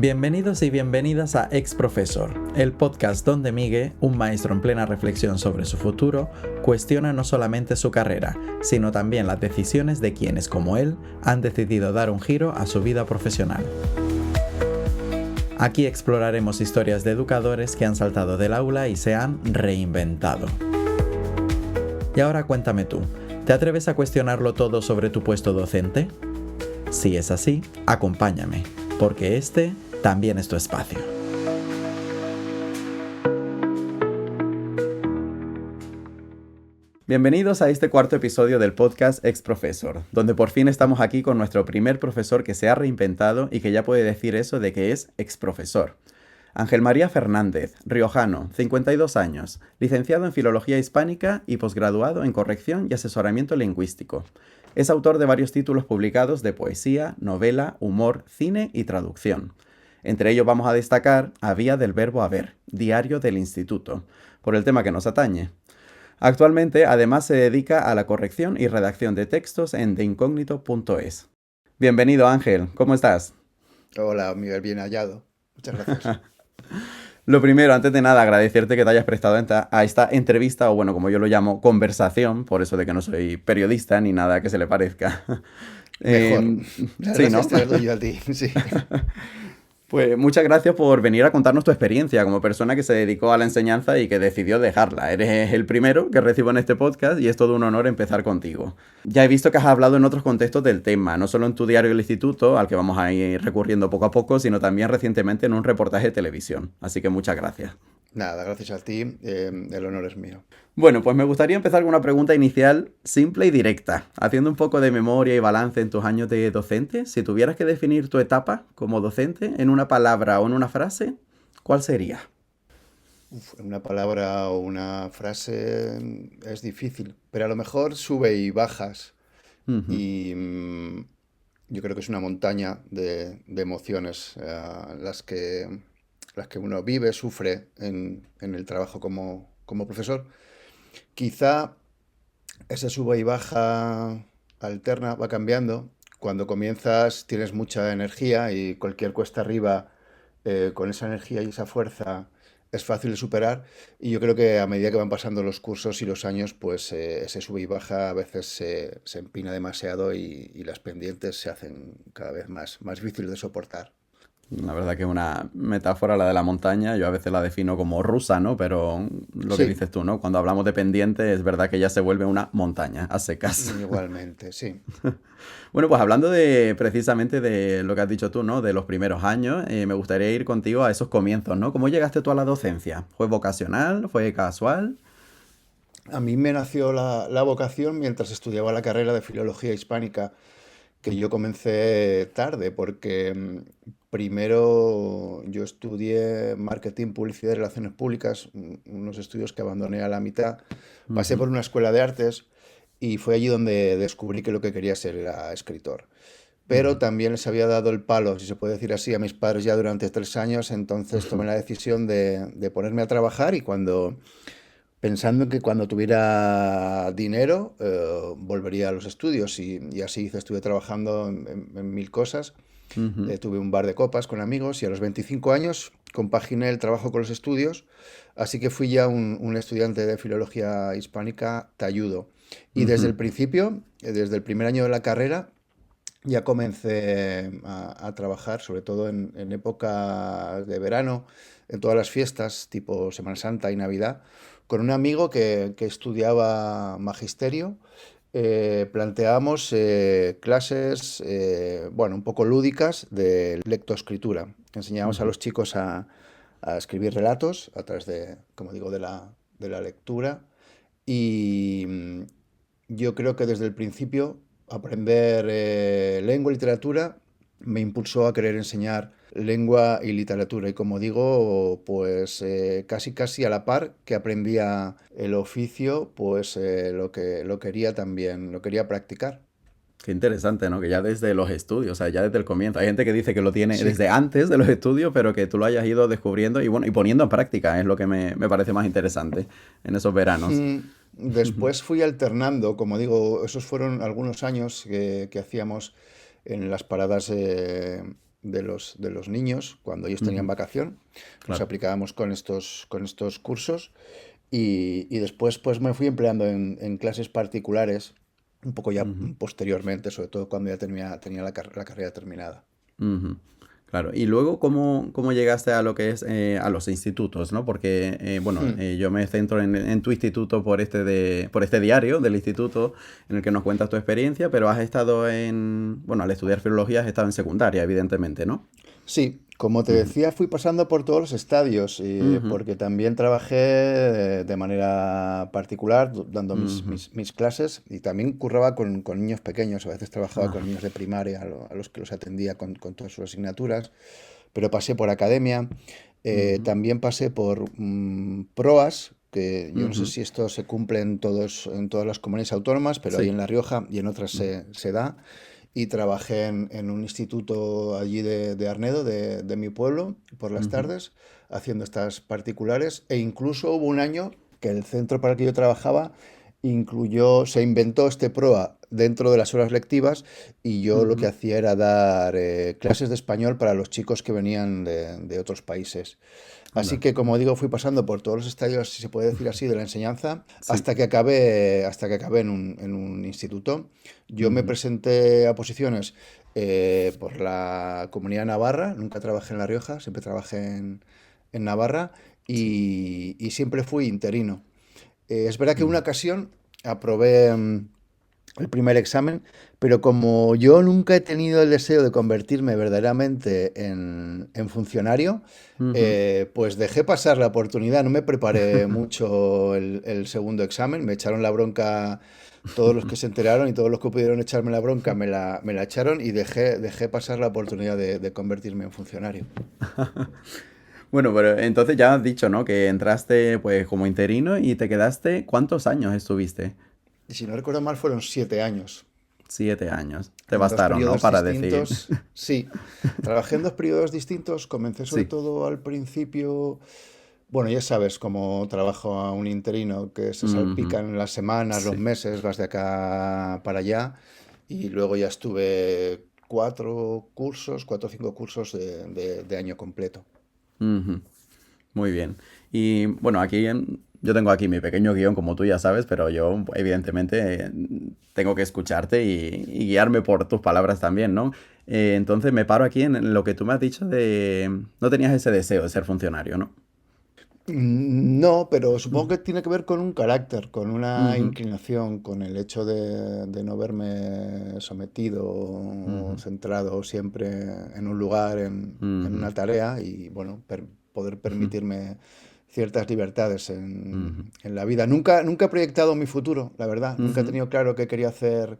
Bienvenidos y bienvenidas a Ex Profesor, el podcast donde Miguel, un maestro en plena reflexión sobre su futuro, cuestiona no solamente su carrera, sino también las decisiones de quienes, como él, han decidido dar un giro a su vida profesional. Aquí exploraremos historias de educadores que han saltado del aula y se han reinventado. Y ahora cuéntame tú, ¿te atreves a cuestionarlo todo sobre tu puesto docente? Si es así, acompáñame, porque este también es tu espacio. Bienvenidos a este cuarto episodio del podcast Ex Profesor, donde por fin estamos aquí con nuestro primer profesor que se ha reinventado y que ya puede decir eso de que es ex profesor. Ángel María Fernández, riojano, 52 años, licenciado en Filología Hispánica y posgraduado en Corrección y Asesoramiento Lingüístico. Es autor de varios títulos publicados de poesía, novela, humor, cine y traducción. Entre ellos vamos a destacar A Vía del Verbo Haber, Diario del Instituto, por el tema que nos atañe. Actualmente, además, se dedica a la corrección y redacción de textos en deincógnito.es. Bienvenido, Ángel, ¿cómo estás? Hola, Miguel, bien hallado. Muchas gracias. Lo primero, antes de nada, agradecerte que te hayas prestado a esta entrevista, o bueno, como yo lo llamo, conversación, por eso de que no soy periodista ni nada que se le parezca. Mejor. Las Sí, ¿no? gracias te las doy yo a ti, sí. Pues muchas gracias por venir a contarnos tu experiencia como persona que se dedicó a la enseñanza y que decidió dejarla. Eres el primero que recibo en este podcast y es todo un honor empezar contigo. Ya he visto que has hablado en otros contextos del tema, no solo en tu diario del instituto, al que vamos a ir recurriendo poco a poco, sino también recientemente en un reportaje de televisión. Así que muchas gracias. Nada, gracias a ti, el honor es mío. Bueno, pues me gustaría empezar con una pregunta inicial simple y directa. Haciendo un poco de memoria y balance en tus años de docente, si tuvieras que definir tu etapa como docente en una palabra o en una frase, ¿cuál sería? Una palabra o una frase es difícil, pero a lo mejor sube y bajas. Ujú. Y yo creo que es una montaña de emociones las que uno vive, sufre en el trabajo como profesor. Quizá ese sube y baja alterna, va cambiando. Cuando comienzas tienes mucha energía y cualquier cuesta arriba con esa energía y esa fuerza es fácil de superar. Y yo creo que a medida que van pasando los cursos y los años, pues ese sube y baja a veces se empina demasiado y las pendientes se hacen cada vez más difíciles de soportar. La verdad que es una metáfora la de la montaña, yo a veces la defino como rusa, ¿no? Pero lo que Sí, dices tú, ¿no? Cuando hablamos de pendiente es verdad que ya se vuelve una montaña a secas. igualmente, sí. Bueno, pues hablando de precisamente de lo que has dicho tú, ¿no? De los primeros años, me gustaría ir contigo a esos comienzos, ¿no? ¿Cómo llegaste tú a la docencia? ¿Fue vocacional? ¿Fue casual? A mí me nació la vocación mientras estudiaba la carrera de Filología Hispánica, que yo comencé tarde porque primero yo estudié marketing, publicidad y relaciones públicas, unos estudios que abandoné a la mitad. Pasé Ujú, por una escuela de artes y fue allí donde descubrí que lo que quería ser era escritor. Pero ujú, también les había dado el palo, si se puede decir así, a mis padres ya durante 3 años, entonces tomé la decisión de ponerme a trabajar y pensando en que cuando tuviera dinero volvería a los estudios y así hice, estuve trabajando en mil cosas. ujú, Tuve un bar de copas con amigos y a los 25 años compaginé el trabajo con los estudios, así que fui ya un estudiante de filología hispánica talludo. Y desde ujú. el principio, desde el primer año de la carrera, ya comencé a trabajar, sobre todo en épocas de verano, en todas las fiestas, tipo Semana Santa y Navidad, con un amigo que estudiaba magisterio. Planteábamos clases, bueno, un poco lúdicas de lectoescritura. Enseñábamos a Ujú. los chicos a escribir relatos a través de, como digo, de la lectura. Y yo creo que desde el principio aprender lengua y literatura me impulsó a querer enseñar lengua y literatura. Y como digo, pues casi casi a la par que aprendía el oficio, pues lo quería también, lo quería practicar. Qué interesante, ¿no? Que ya desde los estudios, o sea, ya desde el comienzo. Hay gente que dice que lo tiene Sí. desde antes de los estudios, pero que tú lo hayas ido descubriendo y bueno, y poniendo en práctica es lo que me parece más interesante en esos veranos. Después fui alternando, como digo, esos fueron algunos años que hacíamos en las paradas de los niños cuando ellos tenían Ujú. vacación. Nos Claro. aplicábamos con estos cursos y después pues me fui empleando en clases particulares un poco ya Ujú. posteriormente, sobre todo cuando ya tenía la carrera terminada. Ujú. Claro, y luego, ¿cómo llegaste a lo que es a los institutos, ¿no? Porque, bueno, Hmm. yo me centro en tu instituto por este diario del instituto en el que nos cuentas tu experiencia, pero has estado bueno, al estudiar filología has estado en secundaria, evidentemente, ¿no? Sí, como te Ujú. decía, fui pasando por todos los estadios, Ujú. porque también trabajé de manera particular, dando Ujú. mis clases, y también curraba con niños pequeños, a veces trabajaba con Ajá. niños de primaria, a los que los atendía con todas sus asignaturas, pero pasé por academia, Ujú. también pasé por proas, que yo no sé Ujú. si esto se cumple en todas las comunidades autónomas, pero ahí Sí. en La Rioja y en otras Ujú. se da y trabajé en un instituto allí de Arnedo, de mi pueblo, por las Ujú. tardes, haciendo estas particulares. E incluso hubo un año que el centro para el que yo trabajaba se inventó este PROA dentro de las horas lectivas y yo lo que Ujú. hacía era dar clases de español para los chicos que venían de otros países. Así Anda. que, como digo, fui pasando por todos los estadios, si se puede decir así, de la enseñanza Sí. hasta que acabé en un instituto. Yo me Ujú. presenté a posiciones por la Comunidad de Navarra, nunca trabajé en La Rioja, siempre trabajé en Navarra Sí. y siempre fui interino. Es verdad que en una Ujú. ocasión aprobé el primer examen, pero como yo nunca he tenido el deseo de convertirme verdaderamente en funcionario, Ujú. pues dejé pasar la oportunidad, no me preparé mucho el segundo examen, me echaron la bronca todos los que se enteraron y todos los que pudieron echarme la bronca me la echaron y dejé pasar la oportunidad de convertirme en funcionario. Bueno, pero entonces ya has dicho, ¿no? Que entraste pues como interino y te quedaste, ¿cuántos años estuviste? Y si no recuerdo mal, fueron 7 años. 7 años. Te En dos bastaron, ¿no? periodos Para decir. distintos. Sí, trabajé en dos periodos distintos. Comencé sobre Sí. todo al principio, bueno, ya sabes cómo trabajo a un interino, que se Ujú. salpican las semanas, los Sí. meses, vas de acá para allá. Y luego ya estuve 4 o 5 cursos de año completo. Ujú. Muy bien. Y bueno, yo tengo aquí mi pequeño guión, como tú ya sabes, pero yo evidentemente tengo que escucharte y guiarme por tus palabras también, ¿no? Entonces me paro aquí en lo que tú me has dicho de... No tenías ese deseo de ser funcionario, ¿no? No, pero supongo Ujú. que tiene que ver con un carácter, con una Ujú. inclinación, con el hecho de no verme sometido o Ujú. centrado siempre en un lugar, en Ujú. una tarea y, bueno, poder Ujú. permitirme ciertas libertades Ujú. en la vida. Nunca he proyectado mi futuro, la verdad. Nunca he Ujú. tenido claro qué quería hacer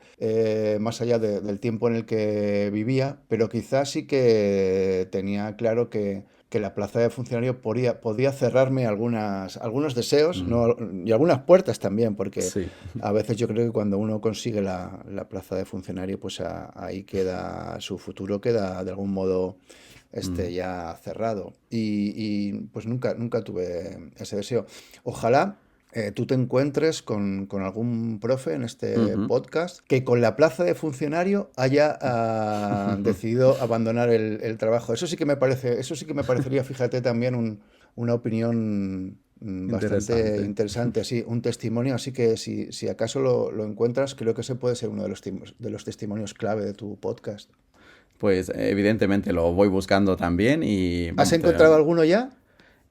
más allá del tiempo en el que vivía, pero quizás sí que tenía claro que la plaza de funcionario podía cerrarme algunos deseos, Mm. ¿no? Y algunas puertas también, porque Sí. a veces yo creo que cuando uno consigue la plaza de funcionario, pues ahí queda su futuro, queda de algún modo Mm. ya cerrado. Pues nunca tuve ese deseo. Ojalá tú te encuentres con algún profe en este Ujú. podcast que con la plaza de funcionario haya decidido abandonar el trabajo. Eso sí que me parecería, fíjate, también una opinión bastante Interesante. interesante, así, un testimonio. Así que si acaso lo encuentras, creo que ese puede ser uno de los testimonios clave de tu podcast. Pues evidentemente lo voy buscando también y ¿Has vamos, encontrado alguno ya?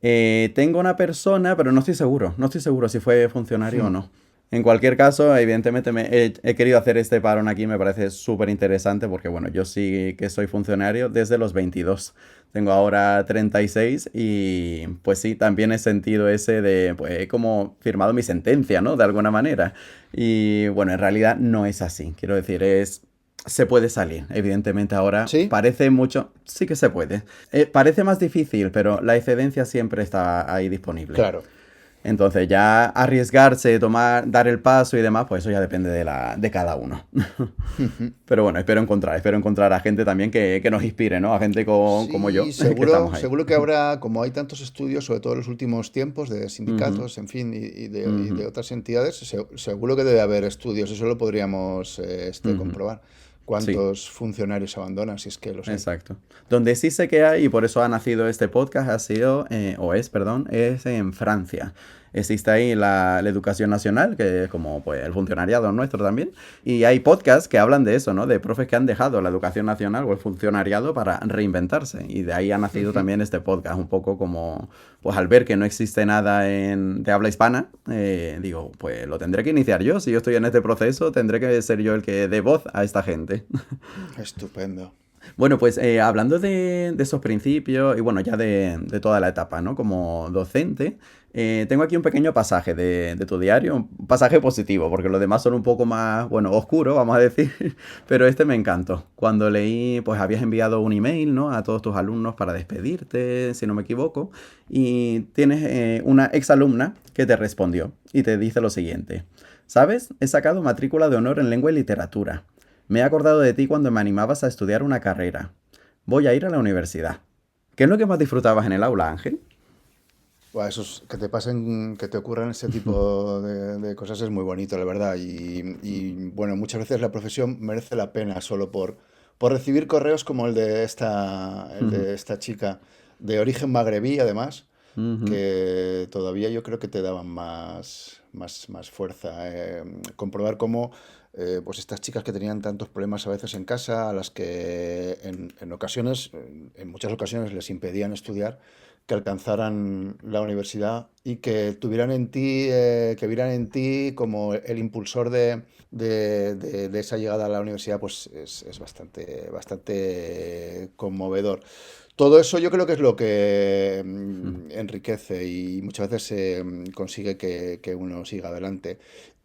tengo una persona, pero no estoy seguro. No estoy seguro si fue funcionario o Hmm. no. En cualquier caso, evidentemente he querido hacer este parón aquí, me parece súper interesante porque, bueno, yo sí que soy funcionario desde los 22. Tengo ahora 36 y pues sí, también he sentido ese de, pues he como firmado mi sentencia, ¿no? De alguna manera. Y bueno, en realidad no es así. Quiero decir, se puede salir. Evidentemente ahora ¿Sí? parece mucho, sí que se puede. Parece más difícil, pero la excedencia siempre está ahí disponible. Claro. Entonces ya arriesgarse, dar el paso y demás, pues eso ya depende de cada uno. Pero bueno, espero encontrar a gente también que nos inspire, ¿no? A gente como Sí, yo, que estamos ahí. seguro que habrá, como hay tantos estudios, sobre todo en los últimos tiempos, de Ujú. sindicatos, en fin, y de Ujú. otras entidades, seguro que debe haber estudios, eso lo podríamos Ujú. comprobar. Sí. cuántos funcionarios abandonan, si es que los hay. Exacto. Donde sí sé que hay, y por eso ha nacido este podcast, ha sido, perdón, es en Francia. Existe ahí la educación nacional, que es como pues, el funcionariado nuestro también, y hay podcasts que hablan de eso, ¿no? De profes que han dejado la educación nacional o el funcionariado para reinventarse. Y de ahí ha nacido Ujú. también este podcast, un poco como, pues al ver que no existe nada de habla hispana, digo, pues lo tendré que iniciar yo. Si yo estoy en este proceso, tendré que ser yo el que dé voz a esta gente. Estupendo. Bueno, pues hablando de esos principios y bueno, ya de toda la etapa, ¿no? Como docente, tengo aquí un pequeño pasaje de tu diario, un pasaje positivo, porque los demás son un poco más, bueno, oscuros, vamos a decir, pero este me encantó. Cuando leí, pues habías enviado un email, ¿no? A todos tus alumnos para despedirte, si no me equivoco, y tienes una exalumna que te respondió y te dice lo siguiente. ¿Sabes? He sacado matrícula de honor en lengua y literatura. Me he acordado de ti cuando me animabas a estudiar una carrera. Voy a ir a la universidad. ¿Qué es lo que más disfrutabas en el aula, Ángel? Buah, que te pasen, que te ocurran ese tipo de cosas es muy bonito, la verdad. Bueno, muchas veces la profesión merece la pena solo por recibir correos como el de esta chica, de origen magrebí, además, Ujú, que todavía yo creo que te daban más fuerza. Comprobar cómo pues estas chicas que tenían tantos problemas a veces en casa, a las que en ocasiones, en muchas ocasiones les impedían estudiar, que alcanzaran la universidad y que tuvieran en ti, que vieran en ti como el impulsor de esa llegada a la universidad, pues es bastante conmovedor. Todo eso yo creo que es lo que ujú, enriquece y muchas veces consigue que uno siga adelante.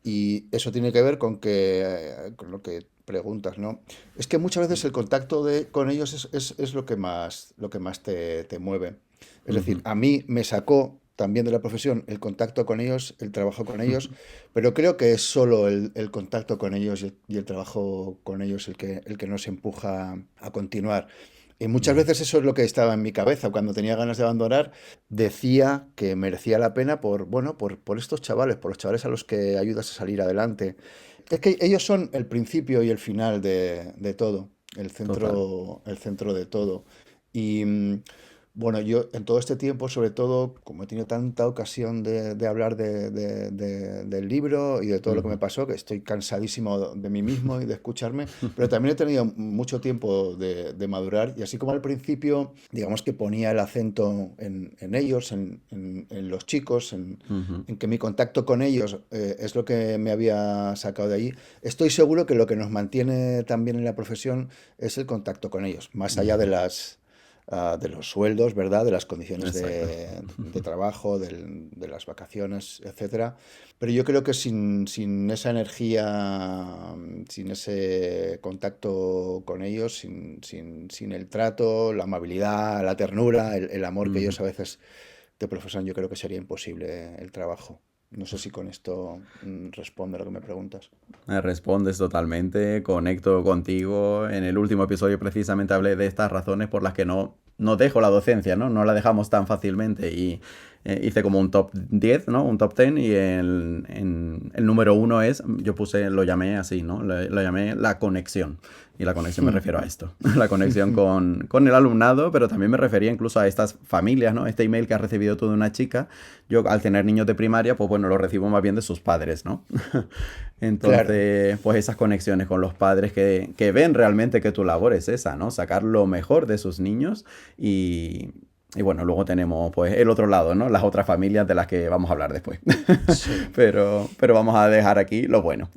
Y eso tiene que ver con lo que preguntas, ¿no? Es que muchas veces el contacto con ellos es lo que más te mueve. Es decir, ujú, a mí me sacó también de la profesión el contacto con ellos, el trabajo con ellos, pero creo que es solo el contacto con ellos y el trabajo con ellos el que nos empuja a continuar. Y muchas ujú, veces eso es lo que estaba en mi cabeza. Cuando tenía ganas de abandonar, decía que merecía la pena bueno, por estos chavales, por los chavales a los que ayudas a salir adelante. Es que ellos son el principio y el final de todo, total. el centro de todo. Y bueno, yo en todo este tiempo, sobre todo, como he tenido tanta ocasión de hablar del libro y de todo lo que me Ujú. pasó, que estoy cansadísimo de mí mismo y de escucharme, pero también he tenido mucho tiempo de madurar y así como al principio, digamos que ponía el acento en ellos, en los chicos, Ujú, en que mi contacto con ellos es lo que me había sacado de allí, estoy seguro que lo que nos mantiene también en la profesión es el contacto con ellos, más allá ujú. de los sueldos, ¿verdad? De las condiciones Exacto. de trabajo, de las vacaciones, etcétera. Pero yo creo que sin esa energía, sin ese contacto con ellos, sin el trato, la amabilidad, la ternura, el amor que Ujú. ellos a veces te profesan, yo creo que sería imposible el trabajo. No sé si con esto responde a lo que me preguntas. Me respondes totalmente, conecto contigo. En el último episodio precisamente hablé de estas razones por las que no dejo la docencia, ¿no? No la dejamos tan fácilmente y hice como un top 10, ¿no? Un top 10 y el número uno es, yo puse, lo llamé así, ¿no? Lo llamé la conexión. Y la conexión me refiero a esto, la conexión con el alumnado, pero también me refería incluso a estas familias, ¿no? Este email que has recibido tú de una chica, yo al tener niños de primaria, pues bueno, lo recibo más bien de sus padres, ¿no? Claro. Entonces, pues esas conexiones con los padres que ven realmente que tu labor es esa, ¿no? Sacar lo mejor de sus niños y, y bueno, luego tenemos pues el otro lado, ¿no? Las otras familias de las que vamos a hablar después. Sí. Pero vamos a dejar aquí lo bueno.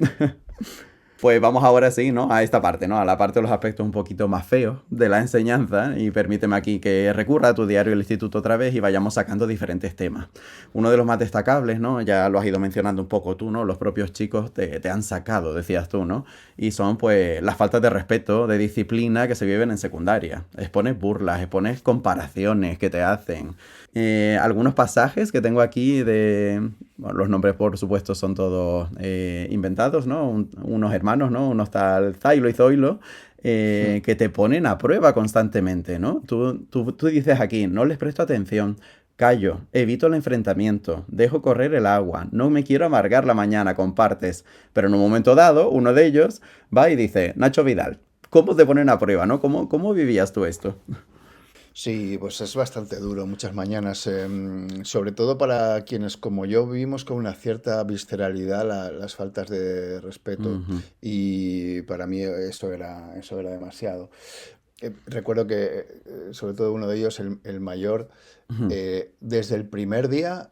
Pues vamos ahora sí, ¿no? A esta parte, ¿no? A la parte de los aspectos un poquito más feos de la enseñanza. Y permíteme aquí que recurra a tu diario del instituto otra vez y vayamos sacando diferentes temas. Uno de los más destacables, ¿no? Ya lo has ido mencionando un poco tú, ¿no? Los propios chicos te han sacado, decías tú, ¿no? Y son pues las faltas de respeto, de disciplina que se viven en secundaria. Expones burlas, expones comparaciones que te hacen. Algunos pasajes que tengo aquí de... Bueno, los nombres, por supuesto, son todos inventados, ¿no? Unos hermanos, ¿no? Unos tal Zailo y Zoilo, que te ponen a prueba constantemente, ¿no? Tú dices aquí, no les presto atención, callo, evito el enfrentamiento, dejo correr el agua, no me quiero amargar la mañana con partes. Pero en un momento dado, uno de ellos va y dice, Nacho Vidal. ¿Cómo te ponen a prueba, no? ¿Cómo vivías tú esto? Sí, pues es bastante duro muchas mañanas, sobre todo para quienes como yo vivimos con una cierta visceralidad las faltas de respeto Ujú, y para mí eso era demasiado. Recuerdo que sobre todo uno de ellos, el mayor, ujú. desde el primer día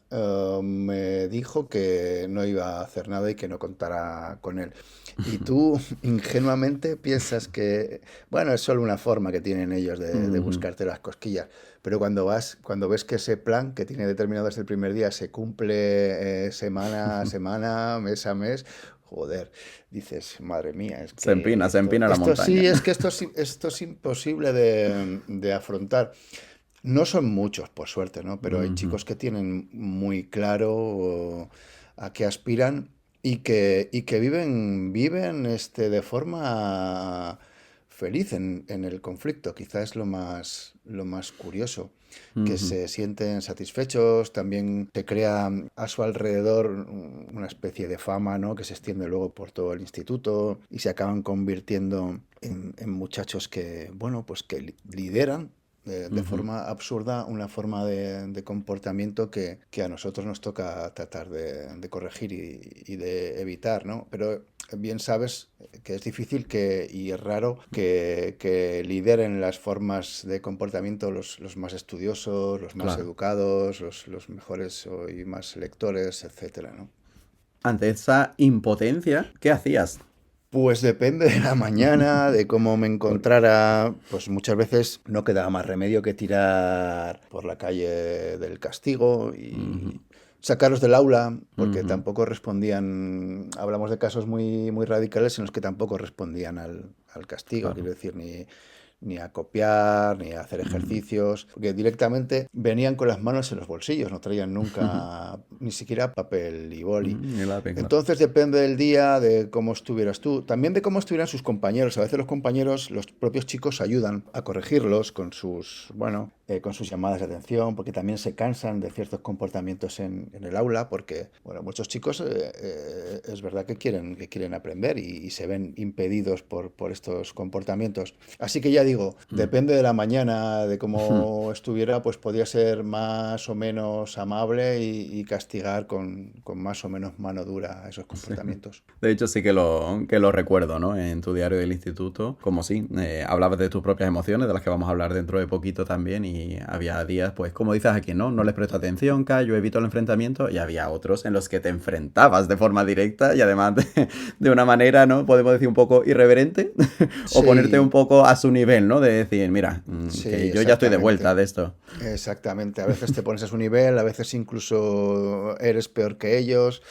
me dijo que no iba a hacer nada y que no contara con él. Y tú ingenuamente piensas que, bueno, es solo una forma que tienen ellos de Ujú. buscarte las cosquillas. Pero cuando ves que ese plan que tiene determinado desde el primer día se cumple semana a semana, mes a mes, joder, dices, madre mía, es que Se empina la esto montaña. sí, es que esto es imposible de afrontar. No son muchos, por suerte, ¿no? Pero hay Ujú, chicos que tienen muy claro a qué aspiran y que viven de forma feliz en el conflicto. Quizá es lo más curioso, que ujú. se sienten satisfechos, también se crea a su alrededor una especie de fama, ¿no? Que se extiende luego por todo el instituto y se acaban convirtiendo en muchachos que, bueno, pues que lideran de Ujú. forma absurda una forma de comportamiento que a nosotros nos toca tratar de corregir y de evitar, ¿no? Pero bien sabes que es difícil y es raro que lideren las formas de comportamiento los más estudiosos, los más Claro. educados, los mejores y más lectores, etcétera, ¿no? Ante esa impotencia, ¿qué hacías? Pues depende de la mañana, de cómo me Por- encontrara. Pues muchas veces no quedaba más remedio que tirar por la calle del castigo Ujú, y sacarlos del aula, porque ujú, tampoco respondían. Hablamos de casos muy radicales en los que tampoco respondían al castigo, claro. quiero decir, ni a copiar, ni a hacer Ujú. ejercicios, porque directamente venían con las manos en los bolsillos, no traían nunca ni siquiera papel y boli. Y la venga. Entonces depende del día, de cómo estuvieras tú, también de cómo estuvieran sus compañeros. A veces los compañeros, los propios chicos ayudan a corregirlos con con sus llamadas de atención, porque también se cansan de ciertos comportamientos en el aula, porque, bueno, muchos chicos es verdad que quieren aprender y se ven impedidos por estos comportamientos. Así que ya digo, Mm. depende de la mañana, de cómo estuviera, pues podía ser más o menos amable y castigar con más o menos mano dura esos comportamientos. De hecho, sí que lo recuerdo, ¿no? En tu diario del instituto, como sí, hablabas de tus propias emociones, de las que vamos a hablar dentro de poquito también, y había días, pues, como dices aquí, ¿no? No les presto atención, callo, evito el enfrentamiento, y había otros en los que te enfrentabas de forma directa y además de una manera, ¿no? Podemos decir un poco irreverente, o ponerte un Sí, poco a su nivel, ¿no? De decir, mira, sí, que yo ya estoy de vuelta exactamente. de esto. Exactamente. A veces te pones a su nivel, a veces incluso eres peor que ellos.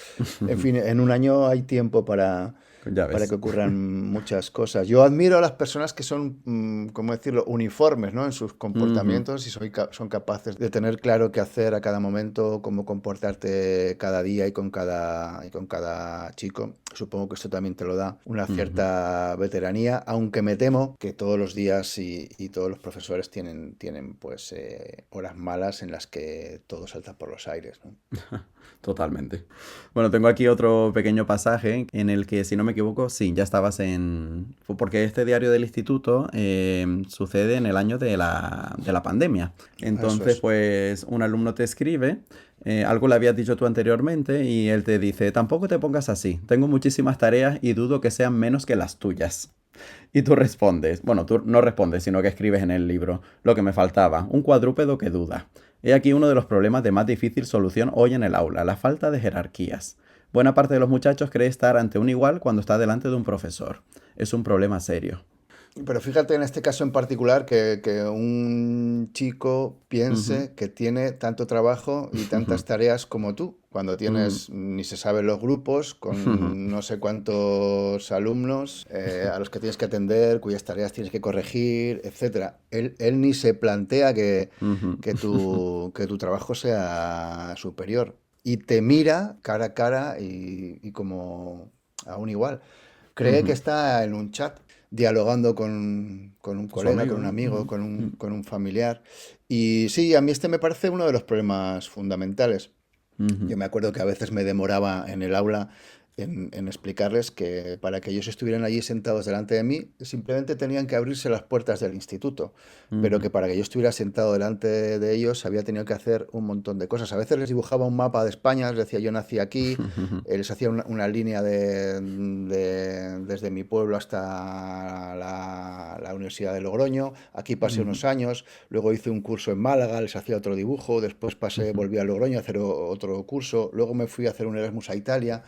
En fin, en un año hay tiempo Ya para que ves. ocurran muchas cosas. Yo admiro a las personas que son, ¿cómo decirlo?, uniformes, ¿no? En sus Ujú, comportamientos y son capaces de tener claro qué hacer a cada momento, cómo comportarte cada día y con cada chico. Supongo que esto también te lo da una ujú. cierta veteranía, aunque me temo que todos los días y todos los profesores tienen pues horas malas en las que todo salta por los aires, ¿no? Totalmente. Bueno, tengo aquí otro pequeño pasaje en el que, si no me equivoco, sí, ya estabas en... Porque este diario del instituto sucede en el año de la pandemia. Eso Entonces, es. pues, un alumno te escribe, algo le habías dicho tú anteriormente, y él te dice, tampoco te pongas así, tengo muchísimas tareas y dudo que sean menos que las tuyas. Y tú respondes, bueno, tú no respondes, sino que escribes en el libro lo que me faltaba, un cuadrúpedo que duda. He aquí uno de los problemas de más difícil solución hoy en el aula, la falta de jerarquías. Buena parte de los muchachos cree estar ante un igual cuando está delante de un profesor. Es un problema serio. Pero fíjate en este caso en particular que un chico Ujú, piense que tiene tanto trabajo y tantas ujú, tareas como tú, cuando mm, tienes, ni se saben los grupos, ujú, con no sé cuántos alumnos a los que tienes que atender, cuyas tareas tienes que corregir, etcétera. Él ni se plantea ujú. que tu trabajo sea superior y te mira cara a cara y como a un igual. Cree que Ujú. está en un chat dialogando con un Con su colega, con amigo, un ¿no? amigo, Ujú, mm, con un familiar. Y sí, a mí este me parece uno de los problemas fundamentales. ujú, Yo me acuerdo que a veces me demoraba en el aula en explicarles que para que ellos estuvieran allí sentados delante de mí, simplemente tenían que abrirse las puertas del instituto, pero Ujú. que para que yo estuviera sentado delante de ellos había tenido que hacer un montón de cosas. A veces les dibujaba un mapa de España, les decía yo nací aquí, les hacía una línea desde mi pueblo hasta la Universidad de Logroño, aquí pasé Ujú. unos años, luego hice un curso en Málaga, les hacía otro dibujo, después pasé, Ujú. volví a Logroño a hacer otro curso, luego me fui a hacer un Erasmus a Italia.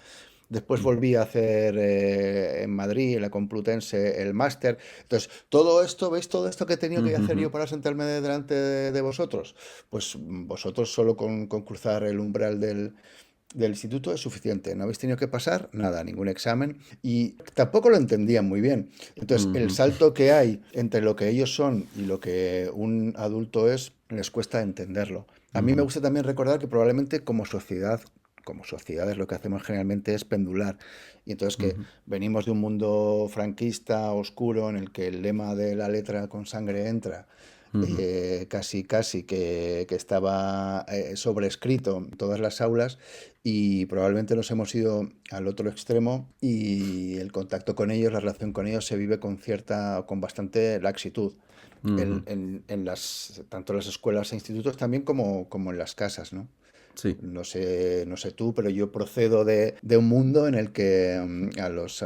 Después Ujú. volví a hacer en Madrid, en la Complutense, el máster. Entonces, todo esto, ¿veis todo esto que he tenido que hacer yo Ujú. para sentarme delante de vosotros? Pues vosotros solo con cruzar el umbral del instituto es suficiente. No habéis tenido que pasar nada, ningún examen. Y tampoco lo entendían muy bien. Entonces, el Ujú. salto que hay entre lo que ellos son y lo que un adulto es, les cuesta entenderlo. A mí me Ujú. gusta también recordar que probablemente como sociedades lo que hacemos generalmente es pendular. Y entonces que Ujú. venimos de un mundo franquista, oscuro, en el que el lema de la letra con sangre entra, Ujú. casi que estaba sobrescrito en todas las aulas, y probablemente nos hemos ido al otro extremo y el contacto con ellos, la relación con ellos se vive con bastante laxitud. Ujú. Tanto en las escuelas e institutos también como en las casas, ¿no? Sí. No sé tú, pero yo procedo de un mundo en el que a los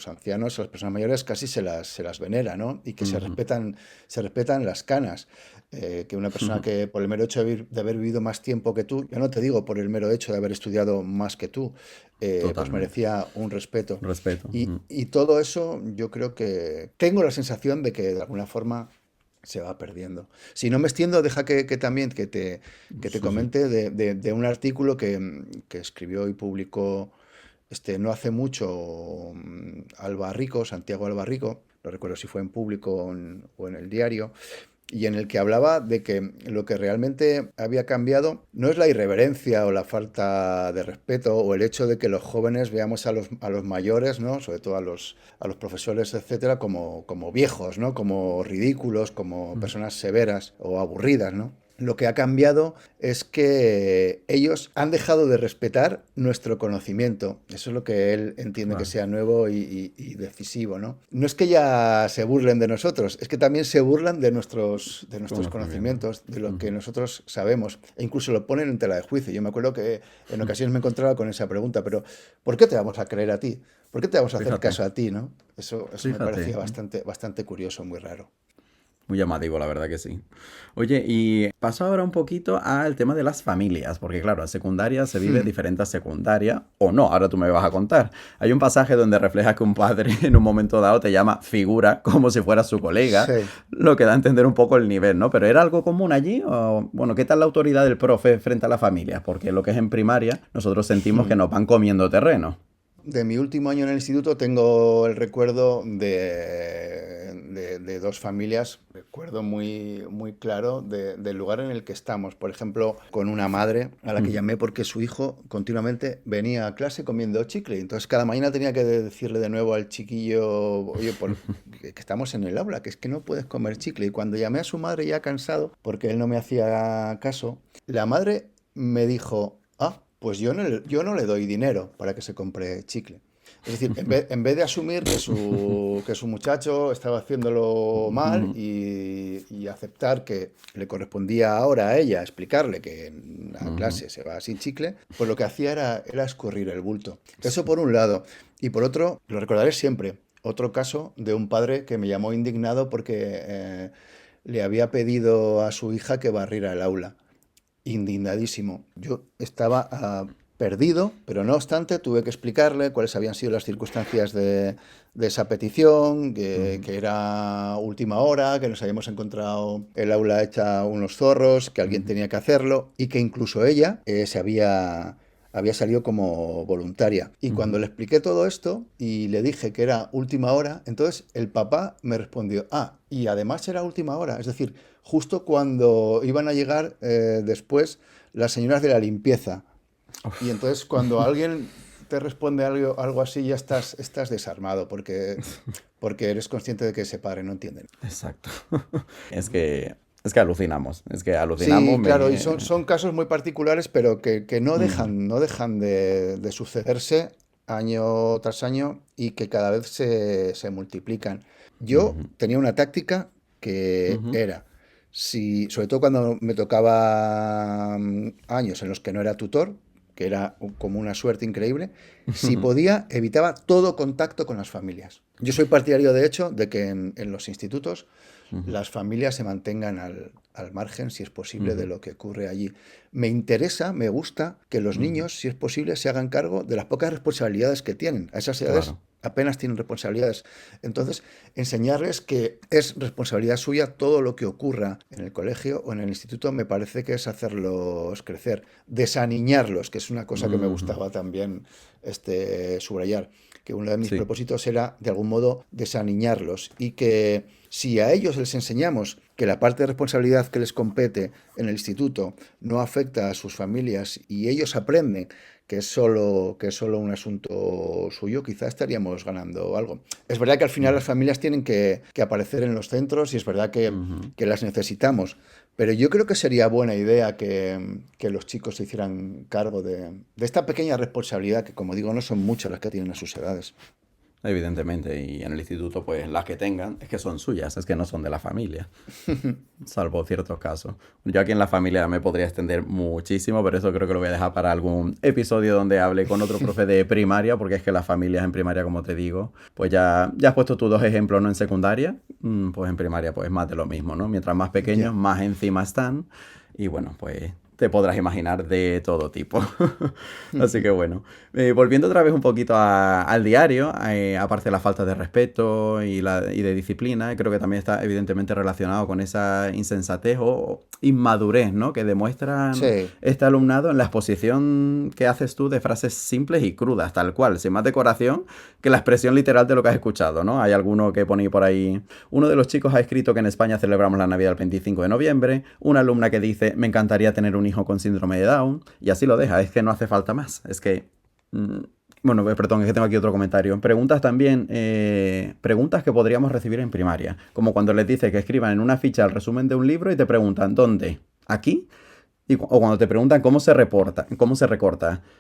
ancianos, a las personas mayores, casi se las venera, ¿no? Y que se Ujú. respetan, se respetan las canas. Que una persona Ujú. que por el mero hecho de haber vivido más tiempo que tú, ya no te digo por el mero hecho de haber estudiado más que tú, pues Totalmente. merecía un respeto. Respeto. Y, Ujú. y todo eso yo creo que tengo la sensación de que de alguna forma se va perdiendo. Si no me extiendo, deja que también que te Sí, sí. comente de un artículo que escribió y publicó no hace mucho, Alba Rico, Santiago Alba Rico, no recuerdo si fue en Público o en el diario, y en el que hablaba de que lo que realmente había cambiado no es la irreverencia o la falta de respeto o el hecho de que los jóvenes veamos a los mayores, ¿no? Sobre todo a los profesores, etcétera, como viejos, ¿no? Como ridículos, como Ujú. personas severas o aburridas, ¿no? Lo que ha cambiado es que ellos han dejado de respetar nuestro conocimiento. Eso es lo que él entiende que Claro. sea nuevo y decisivo, ¿no? No es que ya se burlen de nosotros, es que también se burlan de nuestros Conocimiento. conocimientos, de lo que Ujú. nosotros sabemos. E incluso lo ponen en tela de juicio. Yo me acuerdo que en ocasiones me encontraba con esa pregunta, pero ¿por qué te vamos a creer a ti? ¿Por qué te vamos a hacer Fíjate. caso a ti, no? Eso me Fíjate. parecía bastante, bastante curioso, muy raro. Muy llamativo, la verdad que sí. Oye, y paso ahora un poquito al tema de las familias, porque claro, en secundaria se vive Hmm. diferente a secundaria, o no, ahora tú me vas a contar. Hay un pasaje donde refleja que un padre en un momento dado te llama figura, como si fuera su colega, Sí. lo que da a entender un poco el nivel, ¿no? Pero ¿era algo común allí? O, bueno, ¿qué tal la autoridad del profe frente a la familia? Porque lo que es en primaria, nosotros sentimos que Hmm. nos van comiendo terreno. De mi último año en el instituto tengo el recuerdo de dos familias, recuerdo muy, muy claro del lugar en el que estamos. Por ejemplo, con una madre a la que Ujú. llamé porque su hijo continuamente venía a clase comiendo chicle. Entonces cada mañana tenía que decirle de nuevo al chiquillo, oye, que estamos en el aula, que es que no puedes comer chicle. Y cuando llamé a su madre ya cansado, porque él no me hacía caso, la madre me dijo, ah, pues yo no le doy dinero para que se compre chicle. Es decir, en vez de asumir que su muchacho estaba haciéndolo mal Ujú. y aceptar que le correspondía ahora a ella explicarle que en la Ujú. clase se va sin chicle, pues lo que hacía era escurrir el bulto. Eso por un lado. Y por otro, lo recordaré siempre, otro caso de un padre que me llamó indignado porque le había pedido a su hija que barriera el aula. Indignadísimo. Yo estaba perdido, pero no obstante tuve que explicarle cuáles habían sido las circunstancias de esa petición, que, Ujú. que era última hora, que nos habíamos encontrado el aula hecha unos zorros, que alguien Ujú. tenía que hacerlo y que incluso ella se había salido como voluntaria. Y cuando Ujú. le expliqué todo esto y le dije que era última hora, entonces el papá me respondió, y además era última hora, es decir, justo cuando iban a llegar después las señoras de la limpieza. Y entonces cuando alguien te responde algo así, ya estás desarmado, porque eres consciente de que ese padre no entiende. Exacto. Es que, es que alucinamos. Es que alucinamos. Sí, claro, y son casos muy particulares, pero que no Mm. dejan de sucederse año tras año y que cada vez se multiplican. Yo Ujú, tenía una táctica que ujú, era, si, sobre todo cuando me tocaba años en los que no era tutor, que era como una suerte increíble, si ujú, podía, evitaba todo contacto con las familias. Yo soy partidario, de hecho, de que en los institutos ujú, las familias se mantengan al margen, si es posible, de ujú, lo que ocurre allí. Me interesa, me gusta que los ujú. niños, si es posible, se hagan cargo de las pocas responsabilidades que tienen. A esas edades Claro. apenas tienen responsabilidades. Entonces, enseñarles que es responsabilidad suya todo lo que ocurra en el colegio o en el instituto me parece que es hacerlos crecer, desaniñarlos, que es una cosa que me Ujú. gustaba también subrayar, que uno de mis Sí. propósitos era de algún modo desaniñarlos y que si a ellos les enseñamos que la parte de responsabilidad que les compete en el instituto no afecta a sus familias y ellos aprenden que es solo un asunto suyo, quizá estaríamos ganando algo. Es verdad que al final las Ujú, familias tienen que aparecer en los centros y es verdad ujú. que las necesitamos, pero yo creo que sería buena idea que los chicos se hicieran cargo de esta pequeña responsabilidad que, como digo, no son muchas las que tienen a sus edades. Evidentemente, y en el instituto, pues las que tengan es que son suyas, es que no son de la familia, salvo ciertos casos. Yo aquí en la familia me podría extender muchísimo, pero eso creo que lo voy a dejar para algún episodio donde hable con otro profe de primaria, porque es que las familias en primaria, como te digo, pues ya has puesto tus dos ejemplos, ¿no? En secundaria, pues en primaria, pues más de lo mismo, ¿no? Mientras más pequeños, Ya. más encima están, y bueno, pues te podrás imaginar de todo tipo. Así que bueno. Volviendo otra vez un poquito al diario, aparte de la falta de respeto y de disciplina, creo que también está evidentemente relacionado con esa insensatez o inmadurez, ¿no? Que demuestran Sí, este alumnado en la exposición que haces tú de frases simples y crudas, tal cual, sin más decoración que la expresión literal de lo que has escuchado, ¿no? Hay alguno que pone por ahí, uno de los chicos ha escrito que en España celebramos la Navidad el 25 de noviembre, una alumna que dice, me encantaría tener un hijo con síndrome de Down, y así lo deja, es que no hace falta más, es que Mm, bueno, perdón, es que tengo aquí otro comentario. Preguntas también, preguntas que podríamos recibir en primaria, como cuando les dice que escriban en una ficha el resumen de un libro y te preguntan, ¿dónde? ¿Aquí? O cuando te preguntan cómo se recorta,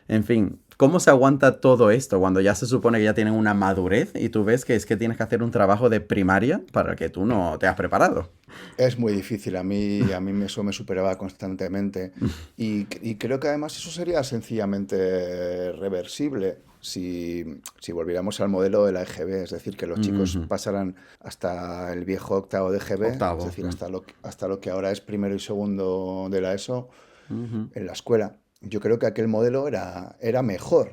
en fin, cómo se aguanta todo esto cuando ya se supone que ya tienen una madurez y tú ves que es que tienes que hacer un trabajo de primaria para el que tú no te has preparado. es muy difícil. Eso me superaba constantemente. Y creo que además eso sería sencillamente reversible si volviéramos al modelo de la EGB, es decir, que los chicos Ujú. pasaran hasta el viejo octavo de EGB, es Octavo. decir, hasta lo que ahora es primero y segundo de la ESO Ujú. en la escuela. Yo creo que aquel modelo era mejor.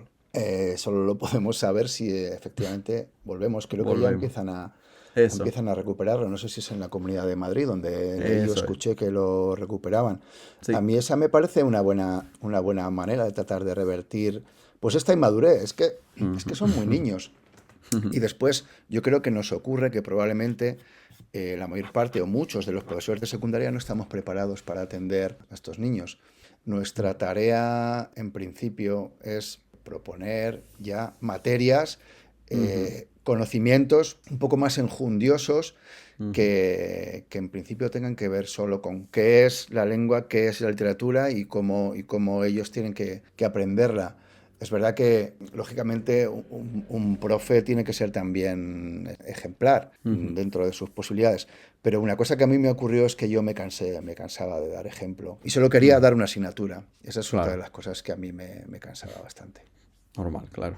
Solo lo podemos saber si efectivamente volvemos. Creo que ya Volvemos. Eso, empiezan a recuperarlo. No sé si es en la Comunidad de Madrid, donde leí o eso es. escuché que lo recuperaban. A Sí. mí esa me parece una buena manera de tratar de revertir pues esta inmadurez. Es que son muy Ujú. niños. Y después yo creo que nos ocurre que probablemente la mayor parte o muchos de los profesores de secundaria no estamos preparados para atender a estos niños. Nuestra tarea, en principio, es proponer ya materias, Ujú. conocimientos un poco más enjundiosos Ujú. que en principio tengan que ver solo con qué es la lengua, qué es la literatura y cómo ellos tienen que aprenderla. Es verdad que, lógicamente, un profe tiene que ser también ejemplar Ujú. dentro de sus posibilidades. Pero una cosa que a mí me ocurrió es que yo me cansaba de dar ejemplo. Y solo quería Ujú. dar una asignatura. Esa es otra de Claro, las cosas que a mí me cansaba bastante. normal, claro.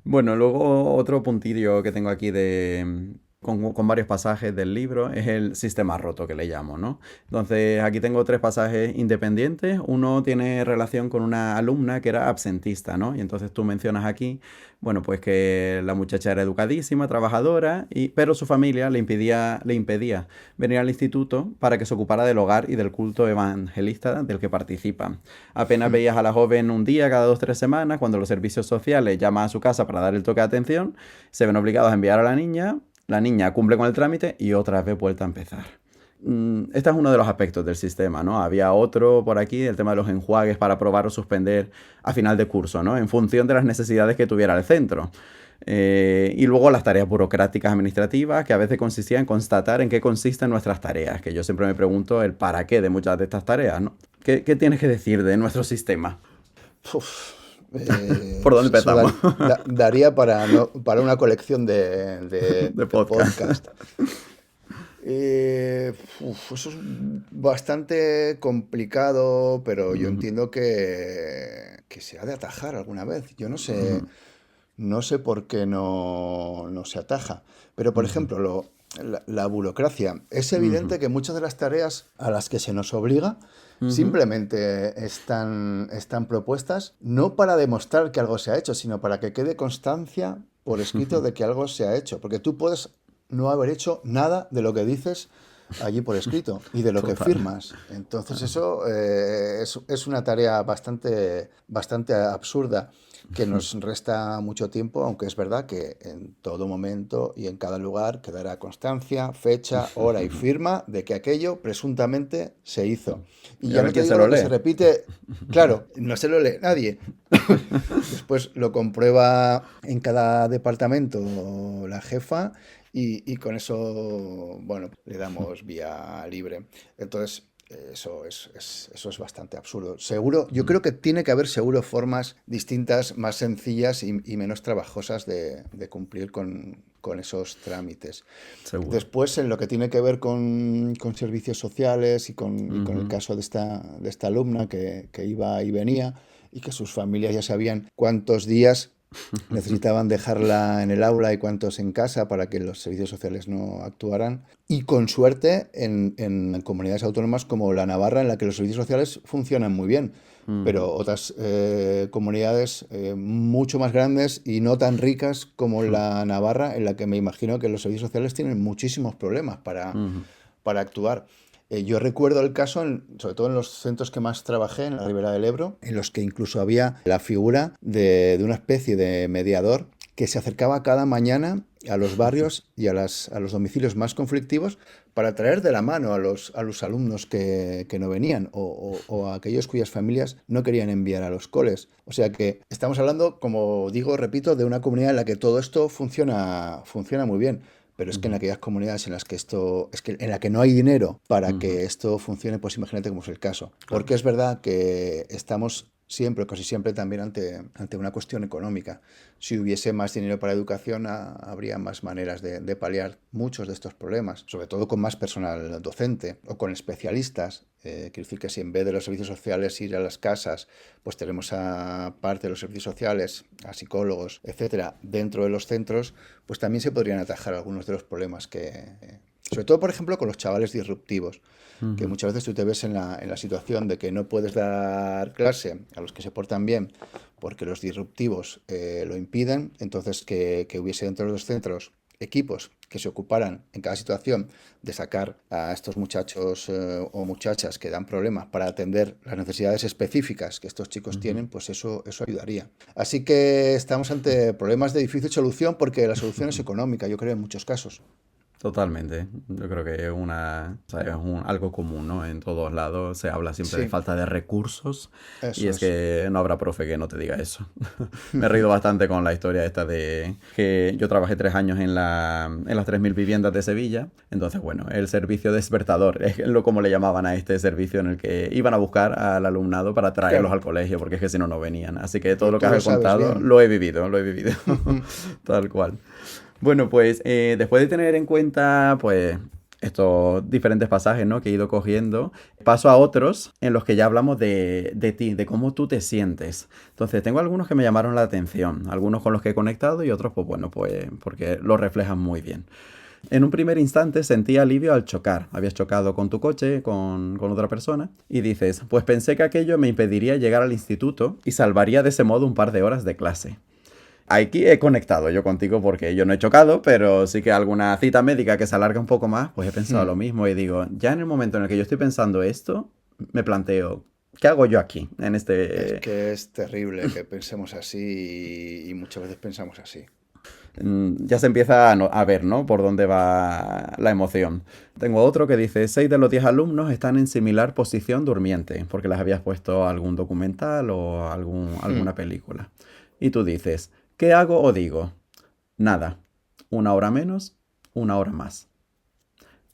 Bueno, luego otro puntillo que tengo aquí con varios pasajes del libro es el sistema roto que le llamo, ¿no? Entonces aquí tengo tres pasajes independientes. Uno tiene relación con una alumna que era absentista, ¿no? Y entonces tú mencionas aquí, bueno, pues que la muchacha era educadísima, trabajadora, pero su familia le impedía venir al instituto para que se ocupara del hogar y del culto evangelista del que participa. Apenas veías a la joven un día cada 2 o 3 semanas, cuando los servicios sociales llaman a su casa para dar el toque de atención, se ven obligados a enviar a la niña cumple con el trámite y otra vez vuelta a empezar. Este es uno de los aspectos del sistema, ¿no? Había otro por aquí, el tema de los enjuagues para aprobar o suspender a final de curso, ¿no? En función de las necesidades que tuviera el centro. Y luego las tareas burocráticas administrativas, que a veces consistían en constatar en qué consisten nuestras tareas, que yo siempre me pregunto el para qué de muchas de estas tareas, ¿no? ¿Qué tienes que decir de nuestro sistema? Uf. ¿Por dónde Eso empezamos? daría para, para una colección De de podcast. podcast. Eso es bastante complicado, pero yo Ujú, entiendo que se ha de atajar alguna vez. Yo no sé, ujú, no sé por qué no se ataja. Pero, por ujú, ejemplo, la burocracia. Es ujú, evidente que muchas de las tareas a las que se nos obliga ujú, simplemente están propuestas no para demostrar que algo se ha hecho, sino para que quede constancia por escrito ujú. de que algo se ha hecho. Porque tú puedes no haber hecho nada de lo que dices allí por escrito y de lo que Total. firmas. Entonces Ajá. eso es una tarea bastante absurda que nos resta mucho tiempo, aunque es verdad que en todo momento y en cada lugar quedará constancia, fecha, hora y firma de que aquello presuntamente se hizo. Y Y a ya ver no te quién se digo lo lo que se lee. repite, claro, no se lo lee nadie. Después lo comprueba en cada departamento la jefa y con eso, bueno, le damos vía libre. Entonces, eso es bastante absurdo. Seguro, yo creo que tiene que haber seguro formas distintas, más sencillas y menos trabajosas de cumplir con esos trámites. Seguro. Después, en lo que tiene que ver con servicios sociales y con el Ujú, caso de esta alumna que iba y venía y que sus familias ya sabían cuántos días necesitaban dejarla en el aula y cuántos en casa para que los servicios sociales no actuaran. Y con suerte en comunidades autónomas como la Navarra, en la que los servicios sociales funcionan muy bien. ujú, Pero otras comunidades mucho más grandes y no tan ricas como ujú, la Navarra, en la que me imagino que los servicios sociales tienen muchísimos problemas ujú, para actuar. Yo recuerdo el caso, sobre todo en los centros que más trabajé, en la Ribera del Ebro, en los que incluso había la figura de una especie de mediador que se acercaba cada mañana a los barrios y a los domicilios más conflictivos para traer de la mano a los alumnos que no venían o a aquellos cuyas familias no querían enviar a los coles. O sea que estamos hablando, como digo, repito, de una comunidad en la que todo esto funciona muy bien. Pero es que en ujú, aquellas comunidades en las que esto, es que en la que no hay dinero para ujú. que esto funcione, pues imagínate cómo es el caso. Claro. Porque es verdad que estamos siempre, casi siempre también ante una cuestión económica. Si hubiese más dinero para educación, habría más maneras de paliar muchos de estos problemas, sobre todo con más personal docente o con especialistas. Quiero decir que si en vez de los servicios sociales ir a las casas, pues tenemos a parte de los servicios sociales, a psicólogos, etcétera, dentro de los centros, pues también se podrían atajar algunos de los problemas sobre todo, por ejemplo, con los chavales disruptivos, que Ujú, muchas veces tú te ves en la situación de que no puedes dar clase a los que se portan bien porque los disruptivos lo impiden, entonces que hubiese dentro de los centros equipos que se ocuparan en cada situación de sacar a estos muchachos o muchachas que dan problemas para atender las necesidades específicas que estos chicos ujú. tienen, pues eso ayudaría. Así que estamos ante problemas de difícil solución porque la solución es económica, yo creo, en muchos casos. Totalmente. Yo creo que es o sea, es algo común, ¿no? En todos lados se habla siempre de Sí, falta de recursos y eso es es. que no habrá profe que no te diga eso. Me he reído bastante con la historia esta de que yo trabajé 3 años en las 3.000 viviendas de Sevilla. Entonces, bueno, el servicio despertador es lo como le llamaban a este servicio en el que iban a buscar al alumnado para traerlos Claro, al colegio porque es que si no, no venían. Así que todo pues lo que tú lo has sabes contado bien. lo he vivido, lo he vivido. Tal cual. Bueno, pues después de tener en cuenta, pues, estos diferentes pasajes, ¿no? Que he ido cogiendo, paso a otros en los que ya hablamos de ti, de cómo tú te sientes. Entonces, tengo algunos que me llamaron la atención, algunos con los que he conectado y otros, pues bueno, pues porque lo reflejan muy bien. En un primer instante sentí alivio al chocar. Habías chocado con tu coche, con otra persona, y dices, pues pensé que aquello me impediría llegar al instituto y salvaría de ese modo un par de horas de clase. Aquí he conectado yo contigo porque yo no he chocado, pero sí que alguna cita médica que se alarga un poco más, pues he pensado lo mismo y digo, ya en el momento en el que yo estoy pensando esto, me planteo, ¿qué hago yo aquí? En Es este... que es terrible que pensemos así y muchas veces pensamos así. Ya se empieza a ver, ¿no? Por dónde va la emoción. Tengo otro que dice, 6 de los 10 alumnos están en similar posición durmiente, porque les habías puesto algún documental o alguna película. Y tú dices, ¿qué hago o digo? Nada. 1 hora menos, 1 hora más.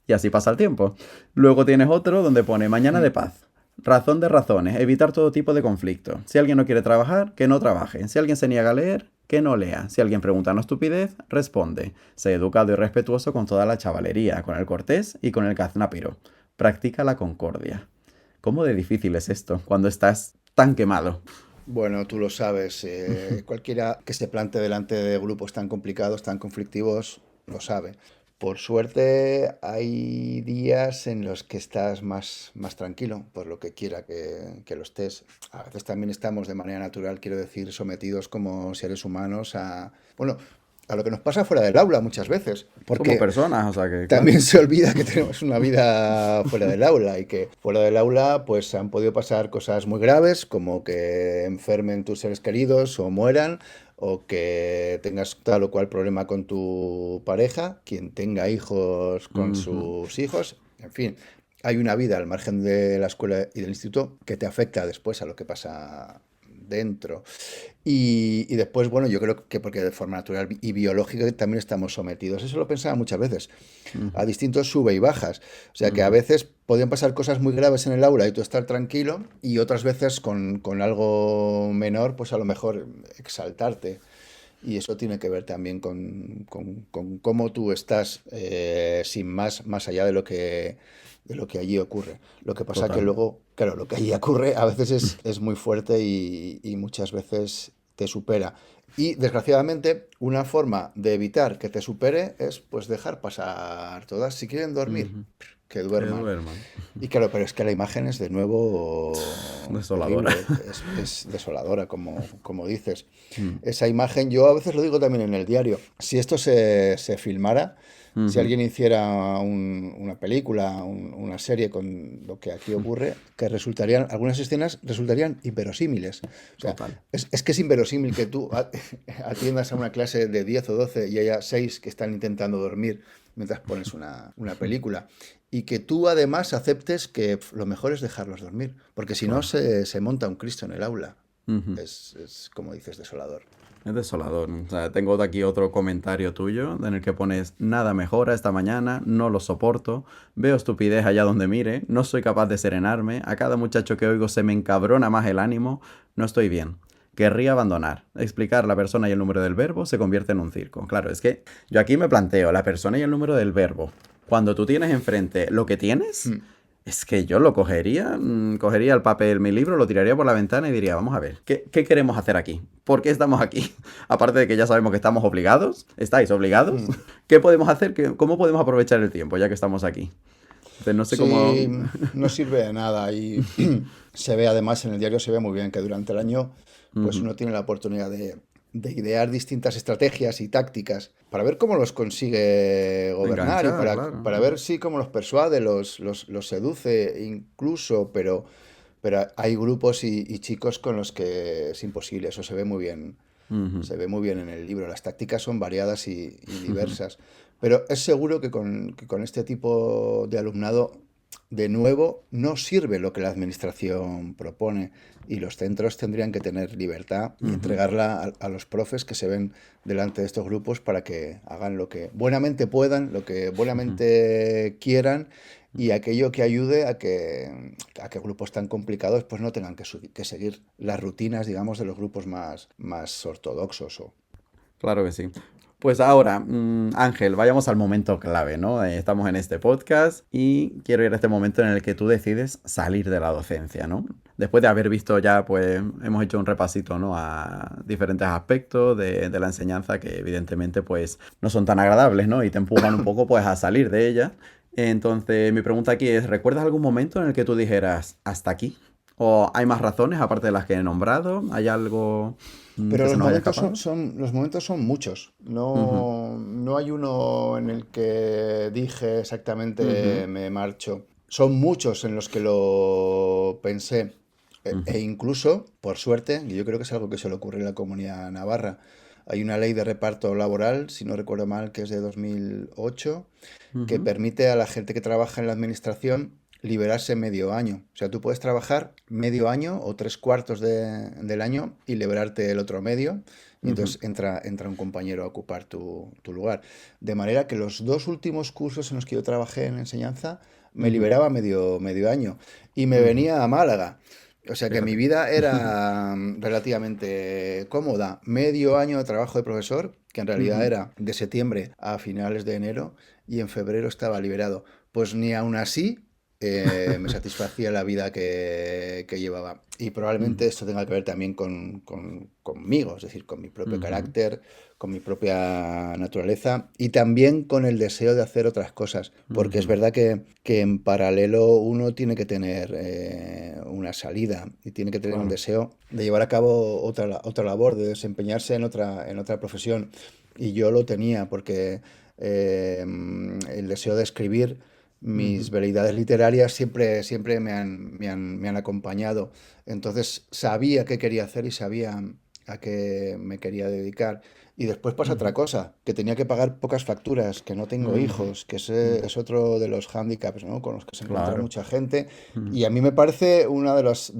Y así pasa el tiempo. Luego tienes otro donde pone mañana de paz. Razón de razones, evitar todo tipo de conflicto. Si alguien no quiere trabajar, que no trabaje. Si alguien se niega a leer, que no lea. Si alguien pregunta una estupidez, responde. Sé educado y respetuoso con toda la chavalería, con el cortés y con el gaznápiro. Practica la concordia. ¿Cómo de difícil es esto cuando estás tan quemado? Bueno, tú lo sabes, cualquiera que se plante delante de grupos tan complicados, tan conflictivos, lo sabe. Por suerte hay días en los que estás más tranquilo, por lo que quiera que lo estés. A veces también estamos de manera natural, quiero decir, sometidos como seres humanos bueno, a lo que nos pasa fuera del aula muchas veces, Como porque personas, o sea que, claro. también se olvida que tenemos una vida fuera del aula y que fuera del aula pues han podido pasar cosas muy graves como que enfermen tus seres queridos o mueran o que tengas tal o cual problema con tu pareja, quien tenga hijos con Ujú, sus hijos, en fin, hay una vida al margen de la escuela y del instituto que te afecta después a lo que pasa dentro. Y después, bueno, yo creo que porque de forma natural y biológica también estamos sometidos, eso lo pensaba muchas veces, a ujú, distintos sube y bajas. O sea que a ujú. veces podían pasar cosas muy graves en el aula y tú estar tranquilo y otras veces con algo menor, pues a lo mejor exaltarte. Y eso tiene que ver también con cómo tú estás sin más allá de lo que allí ocurre. Lo que pasa que Totalmente. luego, claro, lo que allí ocurre a veces es muy fuerte y muchas veces te supera. Y desgraciadamente, una forma de evitar que te supere es pues dejar pasar todas. Si quieren dormir, Ujú. que Que duerman. duerman. Y claro, pero es que la imagen es de nuevo Desoladora. terrible, es desoladora, como dices. Mm, Esa imagen, yo a veces lo digo también en el diario, si esto se filmara, si ujú. alguien hiciera una película, una serie con lo que aquí ocurre, que algunas escenas resultarían inverosímiles. O sea, Total. es que es inverosímil que tú atiendas a una clase de 10 o 12 y haya 6 que están intentando dormir mientras pones una película. Y que tú además aceptes que lo mejor es dejarlos dormir, porque si no Claro. se monta un Cristo en el aula. Ujú. Es como dices, desolador. Es desolador. O sea, tengo de aquí otro comentario tuyo en el que pones nada mejora esta mañana, no lo soporto, veo estupidez allá donde mire, no soy capaz de serenarme, a cada muchacho que oigo se me encabrona más el ánimo, no estoy bien. Querría abandonar. Explicar la persona y el número del verbo se convierte en un circo. Claro, es que yo aquí me planteo la persona y el número del verbo. Cuando tú tienes enfrente lo que tienes, Mm. es que yo lo cogería, cogería el papel, mi libro, lo tiraría por la ventana y diría, vamos a ver, ¿qué queremos hacer aquí? ¿Por qué estamos aquí? Aparte de que ya sabemos que estamos obligados, ¿estáis obligados? Mm. ¿Qué podemos hacer? ¿Cómo podemos aprovechar el tiempo ya que estamos aquí? Entonces, no sé cómo... Sí, no sirve de nada y se ve además en el diario, se ve muy bien que durante el año pues Ujú. uno tiene la oportunidad de idear distintas estrategias y tácticas para ver cómo los consigue gobernar y Enganchar, claro. para ver si cómo los persuade, los seduce incluso, pero hay grupos y chicos con los que es imposible, eso se ve muy bien. Ujú, Se ve muy bien en el libro. Las tácticas son variadas y ujú, diversas. Pero es seguro que con este tipo de alumnado, de nuevo, no sirve lo que la administración propone. Y los centros tendrían que tener libertad y ujú, entregarla a los profes que se ven delante de estos grupos para que hagan lo que buenamente puedan, lo que ujú. buenamente quieran y aquello que ayude a que grupos tan complicados pues no tengan que seguir las rutinas, digamos, de los grupos más ortodoxos. Claro que sí. Pues ahora, Ángel, vayamos al momento clave, ¿no? Estamos en este podcast y quiero ir a este momento en el que tú decides salir de la docencia, ¿no? Después de haber visto ya, pues, hemos hecho un repasito, ¿no? A diferentes aspectos de la enseñanza que evidentemente, pues, no son tan agradables, ¿no? Y te empujan un poco, pues, a salir de ella. Entonces, mi pregunta aquí es, ¿recuerdas algún momento en el que tú dijeras, hasta aquí? ¿O hay más razones aparte de las que he nombrado? ¿Hay algo Pero que se los nos haya momentos son, escapado? son- los momentos son muchos. Ujú, No hay uno en el que dije exactamente ujú, me marcho. Son muchos en los que lo pensé. E ujú, incluso, por suerte, y yo creo que es algo que se le ocurre en la Comunidad Navarra, hay una ley de reparto laboral, si no recuerdo mal, que es de 2008, que ujú, permite a la gente que trabaja en la administración liberarse medio año. O sea, tú puedes trabajar medio año o tres cuartos del año y liberarte el otro medio. Y ujú, entonces entra un compañero a ocupar tu lugar. De manera que los dos últimos cursos en los que yo trabajé en enseñanza me liberaba medio año y me Ujú. venía a Málaga. O sea que mi Fíjate. vida era relativamente cómoda. Medio año de trabajo de profesor, que en realidad Ujú. era de septiembre a finales de enero, y en febrero estaba liberado. Pues ni aún así me satisfacía la vida que llevaba. Y probablemente Ujú. esto tenga que ver también conmigo, es decir, con mi propio Ujú. carácter, con mi propia naturaleza y también con el deseo de hacer otras cosas. Porque es Ujú. verdad que en paralelo uno tiene que tener una salida y tiene que tener un Claro. deseo de llevar a cabo otra labor, de desempeñarse en otra profesión. Y yo lo tenía porque el deseo de escribir, mis Ujú. veleidades literarias siempre me han acompañado. Entonces sabía qué quería hacer y sabía a qué me quería dedicar. Y después pasa otra Ujú. cosa, que tenía que pagar pocas facturas, que no tengo Ujú. hijos, que ese Ujú. es otro de los hándicaps, ¿no? Con los que se encuentra Claro. mucha gente. Ujú. Y a mí me parece uno de los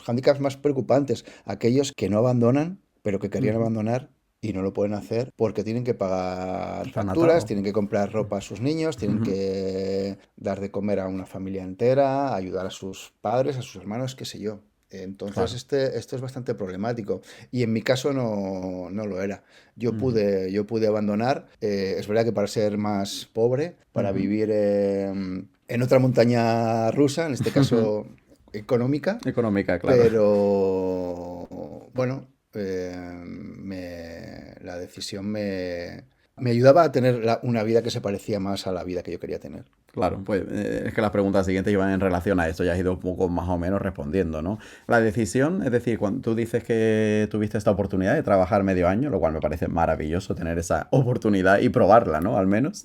hándicaps más preocupantes, aquellos que no abandonan, pero que querían Ujú. abandonar y no lo pueden hacer porque tienen que pagar Están facturas, atados. tienen que comprar ropa a sus niños, tienen Ujú. que dar de comer a una familia entera, ayudar a sus padres, a sus hermanos, qué sé yo. Entonces, Claro. esto es bastante problemático y en mi caso no lo era. Ujú. Yo pude abandonar. Es verdad que para ser más pobre, para Ujú. vivir en otra montaña rusa, en este caso económica, Económica, claro. pero bueno, la decisión me ayudaba a tener una vida que se parecía más a la vida que yo quería tener. Claro, pues es que las preguntas siguientes iban en relación a esto, ya has ido un poco más o menos respondiendo, ¿no? La decisión, es decir, cuando tú dices que tuviste esta oportunidad de trabajar medio año, lo cual me parece maravilloso tener esa oportunidad y probarla, ¿no? Al menos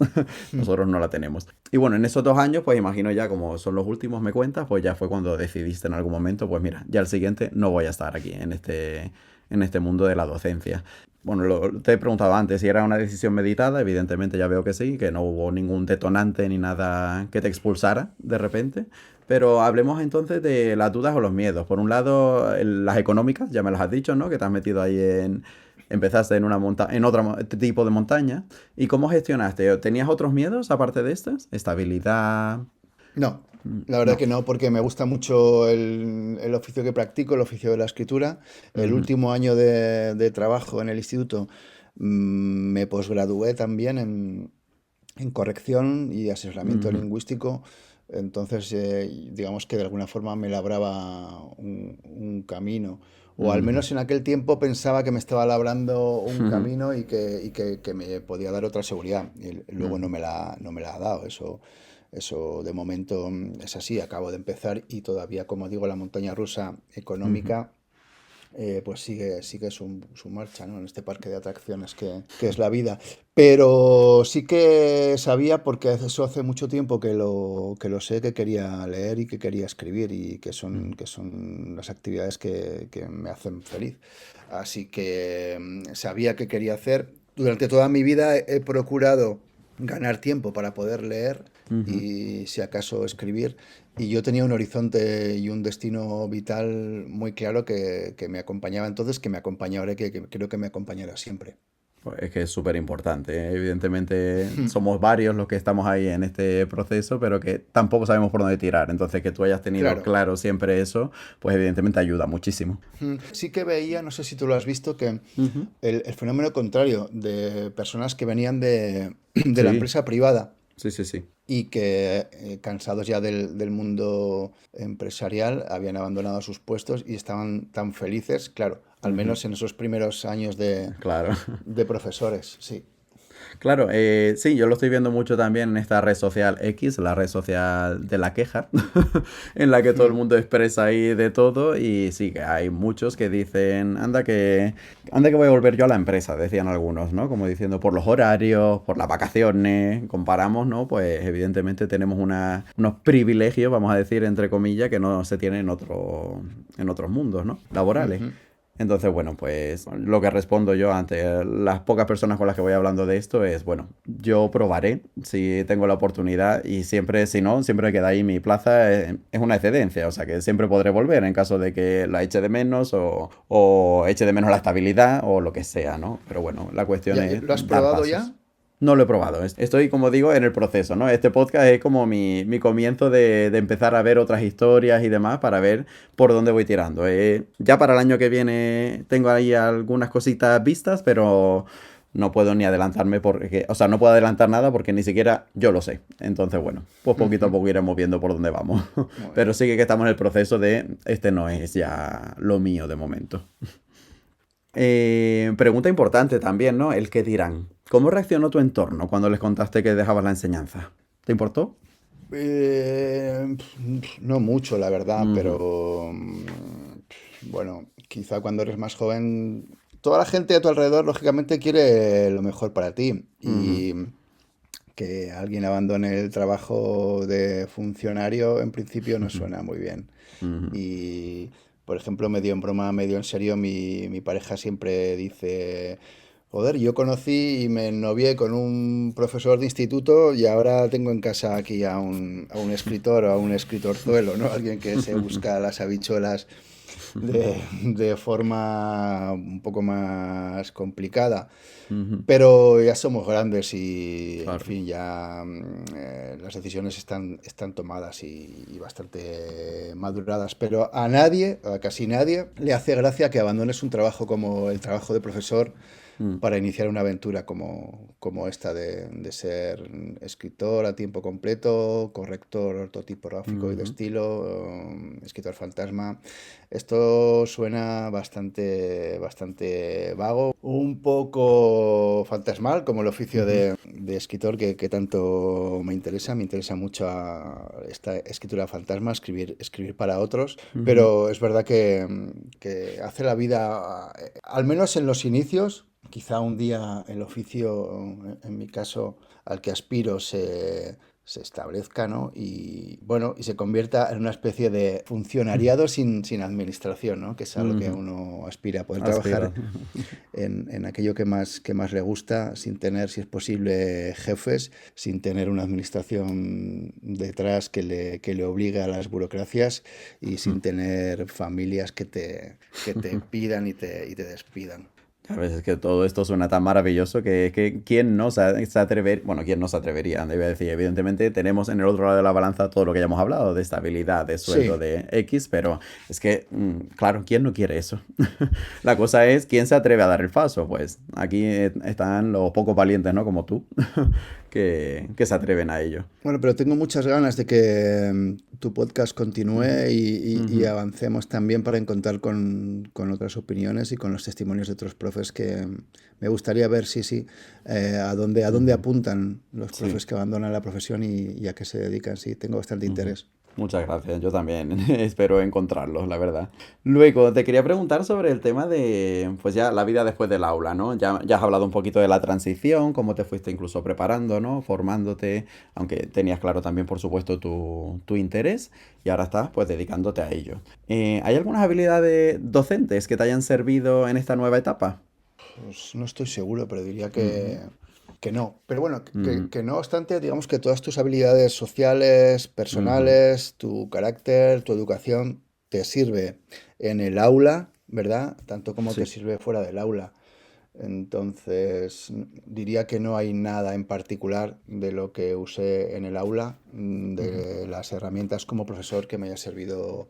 nosotros no la tenemos. Y bueno, en esos 2 años, pues imagino ya como son los últimos, me cuentas, pues ya fue cuando decidiste en algún momento, pues mira, ya el siguiente no voy a estar aquí en este mundo de la docencia. Bueno, te he preguntado antes si era una decisión meditada, evidentemente ya veo que sí, que no hubo ningún detonante ni nada que te expulsara de repente. Pero hablemos entonces de las dudas o los miedos. Por un lado, las económicas, ya me las has dicho, ¿no? Que te has metido ahí en... Empezaste en otro tipo de montaña. ¿Y cómo gestionaste? ¿Tenías otros miedos aparte de estas? ¿Estabilidad? No, la verdad No. que no, porque me gusta mucho el oficio que practico, el oficio de la escritura. El Ujú. último año de trabajo en el instituto me posgradué también en corrección y asesoramiento Ujú. lingüístico. Entonces, digamos que de alguna forma me labraba un camino. O al Ujú. menos en aquel tiempo pensaba que me estaba labrando un Ujú. camino y que me podía dar otra seguridad. Y luego Ujú. no me la ha dado. Eso de momento es así. Acabo de empezar y todavía, como digo, la montaña rusa Ujú. económica pues sigue su marcha, ¿no? En este parque de atracciones que es la vida. Pero sí que sabía, porque eso hace mucho tiempo que lo sé, que quería leer y que quería escribir y que son, Ujú. que son las actividades que me hacen feliz. Así que sabía que quería hacer. Durante toda mi vida he procurado ganar tiempo para poder leer Ujú. y si acaso escribir. Y yo tenía un horizonte y un destino vital muy claro que me acompañaba entonces, que me acompaña ahora y que creo que me acompañará siempre. Pues es que es súper importante, ¿eh? Evidentemente somos varios los que estamos ahí en este proceso, pero que tampoco sabemos por dónde tirar. Entonces, que tú hayas tenido Claro. claro siempre eso, pues evidentemente ayuda muchísimo. Sí que veía, no sé si tú lo has visto, que Ujú. el fenómeno contrario de personas que venían de la Sí, empresa privada sí, sí, sí. y que cansados ya del mundo empresarial habían abandonado sus puestos y estaban tan felices, claro, al Ujú. menos en esos primeros años de, Claro. de profesores, sí. Claro, sí, yo lo estoy viendo mucho también en esta red social X, la red social de la queja, en la que todo el mundo expresa ahí de todo y sí, que hay muchos que dicen, anda que voy a volver yo a la empresa, decían algunos, ¿no? Como diciendo, por los horarios, por las vacaciones, comparamos, ¿no? Pues evidentemente tenemos unos privilegios, vamos a decir, entre comillas, que no se tienen en otros mundos, ¿no? Laborales. Ujú. Entonces, bueno, pues lo que respondo yo ante las pocas personas con las que voy hablando de esto es, bueno, yo probaré si tengo la oportunidad y siempre, si no, siempre queda ahí mi plaza, es una excedencia, o sea que siempre podré volver en caso de que la eche de menos o eche de menos la estabilidad o lo que sea, ¿no? Pero bueno, la cuestión Ya, es ¿lo has dar probado pasos. ya? No lo he probado. Estoy, como digo, en el proceso, ¿no? Este podcast es como mi comienzo de empezar a ver otras historias y demás para ver por dónde voy tirando. Ya para el año que viene tengo ahí algunas cositas vistas, pero no puedo ni adelantarme porque, o sea, no puedo adelantar nada porque ni siquiera yo lo sé. Entonces, bueno, pues poquito a Ujú. poco iremos viendo por dónde vamos. Muy Pero bien. sí que estamos en el proceso de, este no es ya lo mío de momento. Pregunta importante también, ¿no? El qué dirán. ¿Cómo reaccionó tu entorno cuando les contaste que dejabas la enseñanza? ¿Te importó? No mucho, la verdad, Ujú, pero bueno, quizá cuando eres más joven, toda la gente a tu alrededor, lógicamente, quiere lo mejor para ti. ujú, Y que alguien abandone el trabajo de funcionario, en principio, no ujú, suena muy bien. ujú, Y, por ejemplo, medio en broma, medio en serio, mi pareja siempre dice, joder, yo conocí y me novié con un profesor de instituto y ahora tengo en casa aquí a un escritor o a un escritorzuelo, ¿no? Alguien que se busca las habichuelas de forma un poco más complicada. ujú. Pero ya somos grandes y, en Claro. fin, ya las decisiones están tomadas y bastante maduradas. Pero a nadie, a casi nadie, le hace gracia que abandones un trabajo como el trabajo de profesor Mm, para iniciar una aventura como esta de ser escritor a tiempo completo, corrector ortotipográfico y de ujú, estilo, escritor fantasma. Esto suena bastante vago, un poco fantasmal, como el oficio ujú, de escritor que tanto me interesa. Me interesa mucho esta escritura fantasma, escribir para otros, ujú, pero es verdad que hace la vida, al menos en los inicios, quizá un día el oficio, en mi caso, al que aspiro se establezca, ¿no? Y bueno, y se convierta en una especie de funcionariado sin administración, ¿no? Que es a lo que ujú. uno aspira, poder Aspira. trabajar en aquello que más le gusta, sin tener, si es posible, jefes, sin tener una administración detrás que le obligue a las burocracias y sin tener familias que te pidan y te despidan. A veces que todo esto suena tan maravilloso que quién no se atrever, bueno, quién no se atrevería, debe decir, evidentemente tenemos en el otro lado de la balanza todo lo que ya hemos hablado, de estabilidad, de sueldo, Sí, de X, pero es que, claro, ¿quién no quiere eso? La cosa es, ¿quién se atreve a dar el paso? Pues aquí están los pocos valientes, ¿no? Como tú, que se atreven a ello. bueno, pero tengo muchas ganas de que tu podcast continúe Ujú, y ujú, avancemos también para encontrar con otras opiniones y con los testimonios de otros profes que me gustaría ver, sí, sí, a dónde ujú. apuntan los Sí. profes que abandonan la profesión y a qué se dedican. Sí, tengo bastante Ujú. interés. Muchas gracias, yo también espero encontrarlos, la verdad. Luego, te quería preguntar sobre el tema de, pues ya, la vida después del aula, ¿no? Ya has hablado un poquito de la transición, cómo te fuiste incluso preparando, ¿no? Formándote, aunque tenías claro también, por supuesto, tu interés y ahora estás, pues, dedicándote a ello. ¿Hay algunas habilidades docentes que te hayan servido en esta nueva etapa? Pues no estoy seguro, pero diría Ujú, que no. Pero bueno, que, ujú, que no obstante, digamos que todas tus habilidades sociales, ujú. personales, tu carácter, tu educación, te sirve en el aula, ¿verdad? Tanto como te Sí. sirve fuera del aula. Entonces, diría que no hay nada en particular de lo que usé en el aula, Ujú. de las herramientas como profesor que me haya servido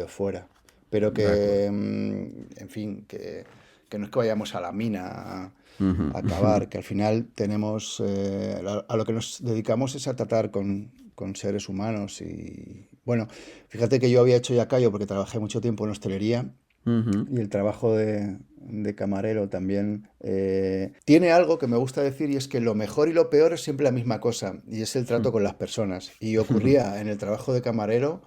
fuera. Pero De acuerdo. en fin, que no es que vayamos a la mina Ujú, a ujú. cavar, que al final tenemos, a lo que nos dedicamos es a tratar con seres humanos. Y bueno, fíjate que yo había hecho ya callo porque trabajé mucho tiempo en hostelería Ujú, y el trabajo de camarero también tiene algo que me gusta decir, y es que lo mejor y lo peor es siempre la misma cosa, y es el trato con las personas. Y ocurría en el trabajo de camarero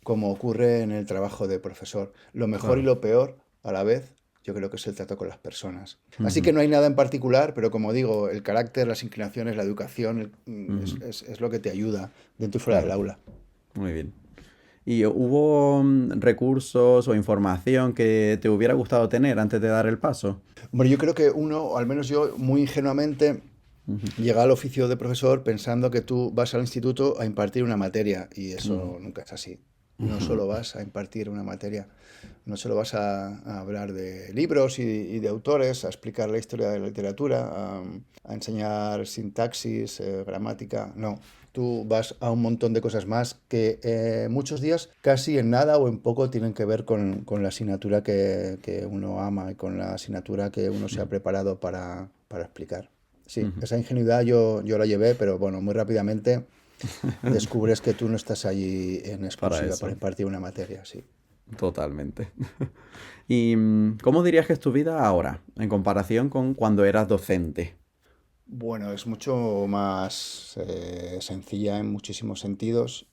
como ocurre en el trabajo de profesor. Lo mejor y claro. lo peor a la vez, yo creo que es el trato con las personas. Así que Ujú, no hay nada en particular, pero como digo, el carácter, las inclinaciones, la educación es, ujú, es- es lo que te ayuda dentro y fuera del claro. aula. Muy bien. ¿Y hubo recursos o información que te hubiera gustado tener antes de dar el paso? Hombre, yo creo que uno, o al menos yo, muy ingenuamente, Ujú, llega al oficio de profesor pensando que tú vas al instituto a impartir una materia y ujú. eso nunca es así. no solo vas a impartir una materia, no solo vas a hablar de libros y de autores, a explicar la historia de la literatura, a enseñar sintaxis, gramática, no. Tú vas a un montón de cosas más que muchos días casi en nada o en poco tienen que ver con la asignatura que uno ama y con la asignatura que uno se ha preparado para explicar. Sí, esa ingenuidad yo la llevé, pero bueno, muy rápidamente descubres que tú no estás allí en Para exclusiva para eso, impartir una materia, sí. totalmente. ¿Y cómo dirías que es tu vida ahora, en comparación con cuando eras docente? Bueno, es mucho más sencilla en muchísimos sentidos.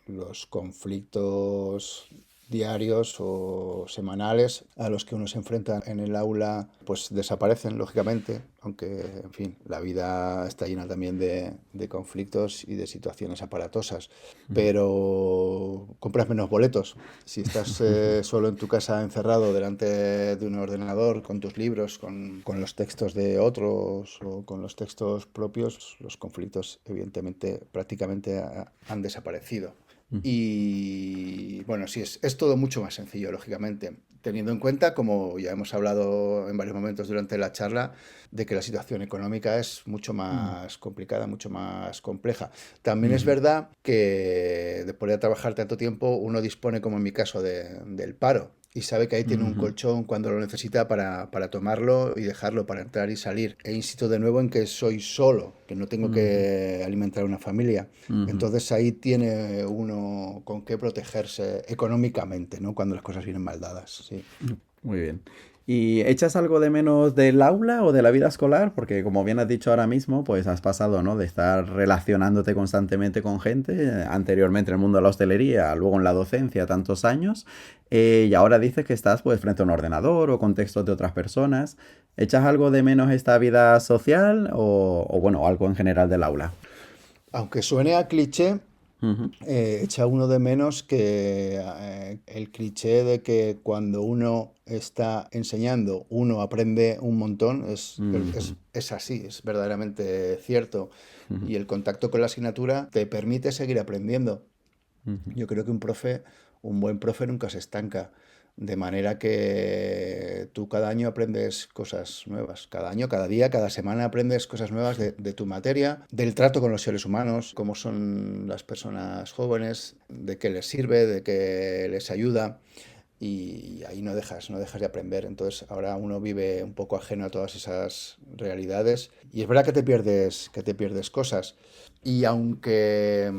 Los conflictos diarios o semanales a los que uno se enfrenta en el aula pues desaparecen lógicamente, aunque en fin, la vida está llena también de conflictos y de situaciones aparatosas, pero compras menos boletos. Si estás solo en tu casa encerrado delante de un ordenador con tus libros, con los textos de otros o con los textos propios, los conflictos evidentemente prácticamente han desaparecido. Y bueno, sí, es todo mucho más sencillo, lógicamente, teniendo en cuenta, como ya hemos hablado en varios momentos durante la charla, de que la situación económica es mucho más complicada, mucho más compleja. También es Ujú. verdad que después de trabajar tanto tiempo, uno dispone, como en mi caso, del paro. Y sabe que ahí tiene un Ujú. colchón cuando lo necesita para tomarlo y dejarlo para entrar y salir. E insisto de nuevo en que soy solo, que no tengo Ujú. que alimentar a una familia. Ujú. Entonces ahí tiene uno con qué protegerse económicamente, ¿no? Cuando las cosas vienen mal dadas, sí. Muy bien. ¿Y echas algo de menos del aula o de la vida escolar? Porque como bien has dicho ahora mismo, pues has pasado, ¿no? De estar relacionándote constantemente con gente, anteriormente en el mundo de la hostelería, luego en la docencia, tantos años, y ahora dices que estás pues frente a un ordenador o con textos de otras personas. ¿Echas algo de menos esta vida social o bueno, algo en general del aula? Aunque suene a cliché, Ujú. echa uno de menos que el cliché de que cuando uno está enseñando, uno aprende un montón, Ujú. es así, es verdaderamente cierto. Ujú. Y el contacto con la asignatura te permite seguir aprendiendo. Ujú. Yo creo que un buen profe nunca se estanca. De manera que tú cada año aprendes cosas nuevas. Cada año, cada día, cada semana aprendes cosas nuevas de tu materia, del trato con los seres humanos, cómo son las personas jóvenes, de qué les sirve, de qué les ayuda. Y ahí no dejas de aprender. Entonces ahora uno vive un poco ajeno a todas esas realidades. Y es verdad que te pierdes cosas. Y aunque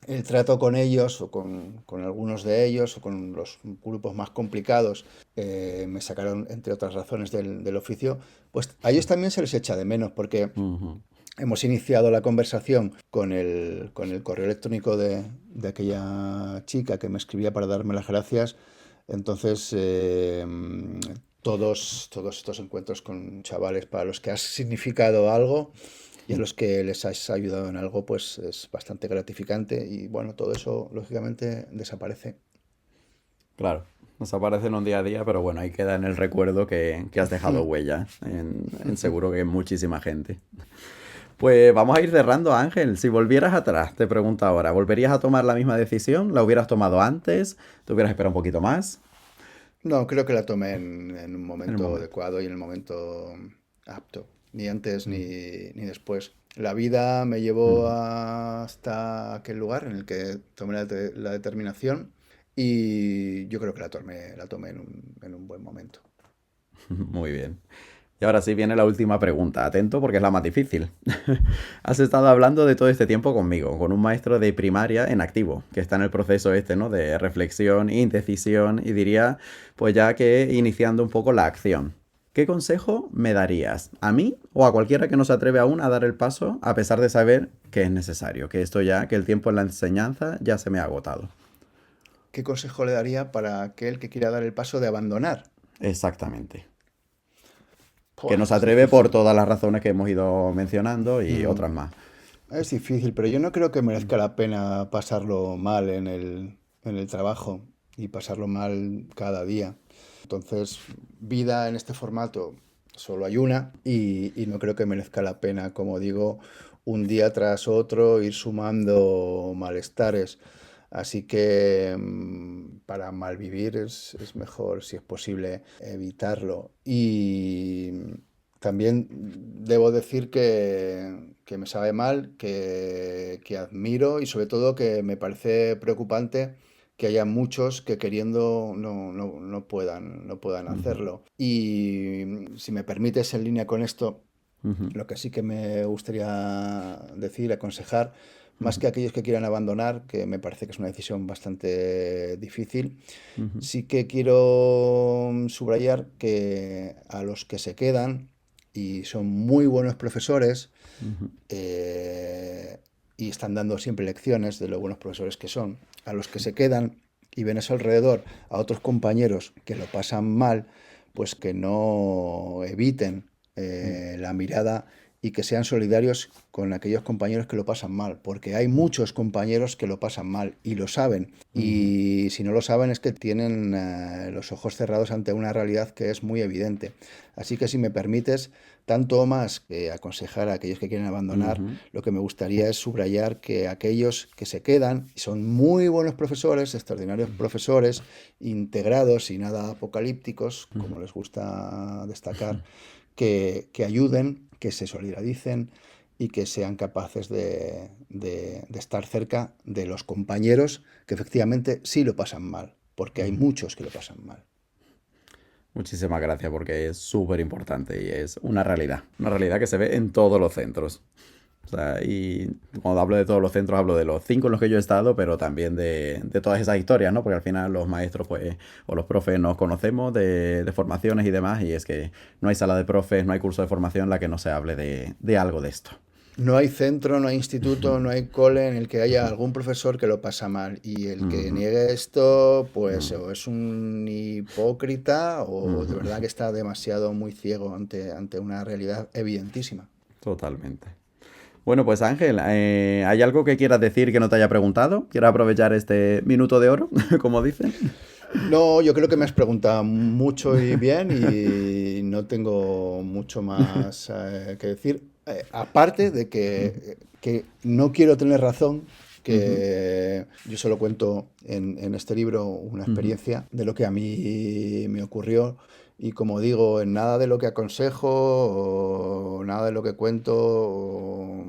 el trato con ellos o con algunos de ellos o con los grupos más complicados me sacaron, entre otras razones, del oficio, pues a ellos también se les echa de menos porque Ujú. hemos iniciado la conversación con el correo electrónico de aquella chica que me escribía para darme las gracias. Entonces, todos estos encuentros con chavales para los que has significado algo y a los que les has ayudado en algo, pues es bastante gratificante y bueno, todo eso lógicamente desaparece. Claro, nos aparece en un día a día, pero bueno, ahí queda en el recuerdo que has dejado huella en seguro que en muchísima gente. Pues vamos a ir cerrando, Ángel. Si volvieras atrás, te pregunto ahora, ¿volverías a tomar la misma decisión? ¿La hubieras tomado antes? ¿Te hubieras esperado un poquito más? No, creo que la tomé en un En el momento momento. adecuado y en el momento apto, ni antes Mm. ni después. La vida me llevó Ujú. hasta aquel lugar en el que tomé la determinación y yo creo que la tomé en un buen momento. Muy bien. Y ahora sí viene la última pregunta. Atento porque es la más difícil. Has estado hablando de todo este tiempo conmigo, con un maestro de primaria en activo, que está en el proceso este, ¿no? De reflexión, indecisión y diría, pues ya que iniciando un poco la acción. ¿Qué consejo me darías a mí o a cualquiera que no se atreve aún a dar el paso a pesar de saber que es necesario, que esto ya, que el tiempo en la enseñanza ya se me ha agotado? ¿Qué consejo le daría para aquel que quiera dar el paso de abandonar? Exactamente. Que Puah, no se es atreve por difícil. todas las razones que hemos ido mencionando y Mm, otras más. es difícil, pero yo no creo que merezca la pena pasarlo mal en el trabajo y pasarlo mal cada día. Entonces, vida en este formato solo hay una y no creo que merezca la pena, como digo, un día tras otro ir sumando malestares. Así que para malvivir es mejor, si es posible, evitarlo. Y también debo decir que me sabe mal, que admiro y sobre todo que me parece preocupante que haya muchos que queriendo no puedan Ujú, hacerlo. Y si me permites, en línea con esto, ujú, lo que sí que me gustaría decir, aconsejar, más ujú, que aquellos que quieran abandonar, que me parece que es una decisión bastante difícil, ujú, sí que quiero subrayar que a los que se quedan y son muy buenos profesores, ujú, eh, y están dando siempre lecciones de lo buenos profesores que son, a los que se quedan y ven a su alrededor a otros compañeros que lo pasan mal, pues que no eviten ujú, la mirada y que sean solidarios con aquellos compañeros que lo pasan mal, porque hay muchos compañeros que lo pasan mal y lo saben. ujú. Y si no lo saben es que tienen los ojos cerrados ante una realidad que es muy evidente. Así que si me permites, tanto o más que aconsejar a aquellos que quieren abandonar, Ujú, lo que me gustaría es subrayar que aquellos que se quedan y son muy buenos profesores, extraordinarios profesores, integrados y nada apocalípticos, ujú, como les gusta destacar, que ayuden, que se solidaricen y que sean capaces de estar cerca de los compañeros que efectivamente sí lo pasan mal, porque hay ujú. muchos que lo pasan mal. Muchísimas gracias porque es súper importante y es una realidad que se ve en todos los centros. O sea, y cuando hablo de todos los centros, hablo de los 5 en los que yo he estado, pero también de todas esas historias, ¿no? Porque al final los maestros, pues, o los profes nos conocemos de formaciones y demás, y es que no hay sala de profes, no hay curso de formación en la que no se hable de algo de esto. No hay centro, no hay instituto, no hay cole en el que haya algún profesor que lo pasa mal. Y el que Ujú, niegue esto, pues ujú, o es un hipócrita o de ujú. verdad que está demasiado muy ciego ante una realidad evidentísima. Totalmente. Bueno, pues Ángel, ¿hay algo que quieras decir que no te haya preguntado? ¿Quieres aprovechar este minuto de oro, como dicen? No, yo creo que me has preguntado mucho y bien y no tengo mucho más que decir. Aparte de que no quiero tener razón, Ujú, que yo solo cuento en este libro una ujú, experiencia de lo que a mí me ocurrió y como digo, en nada de lo que aconsejo o nada de lo que cuento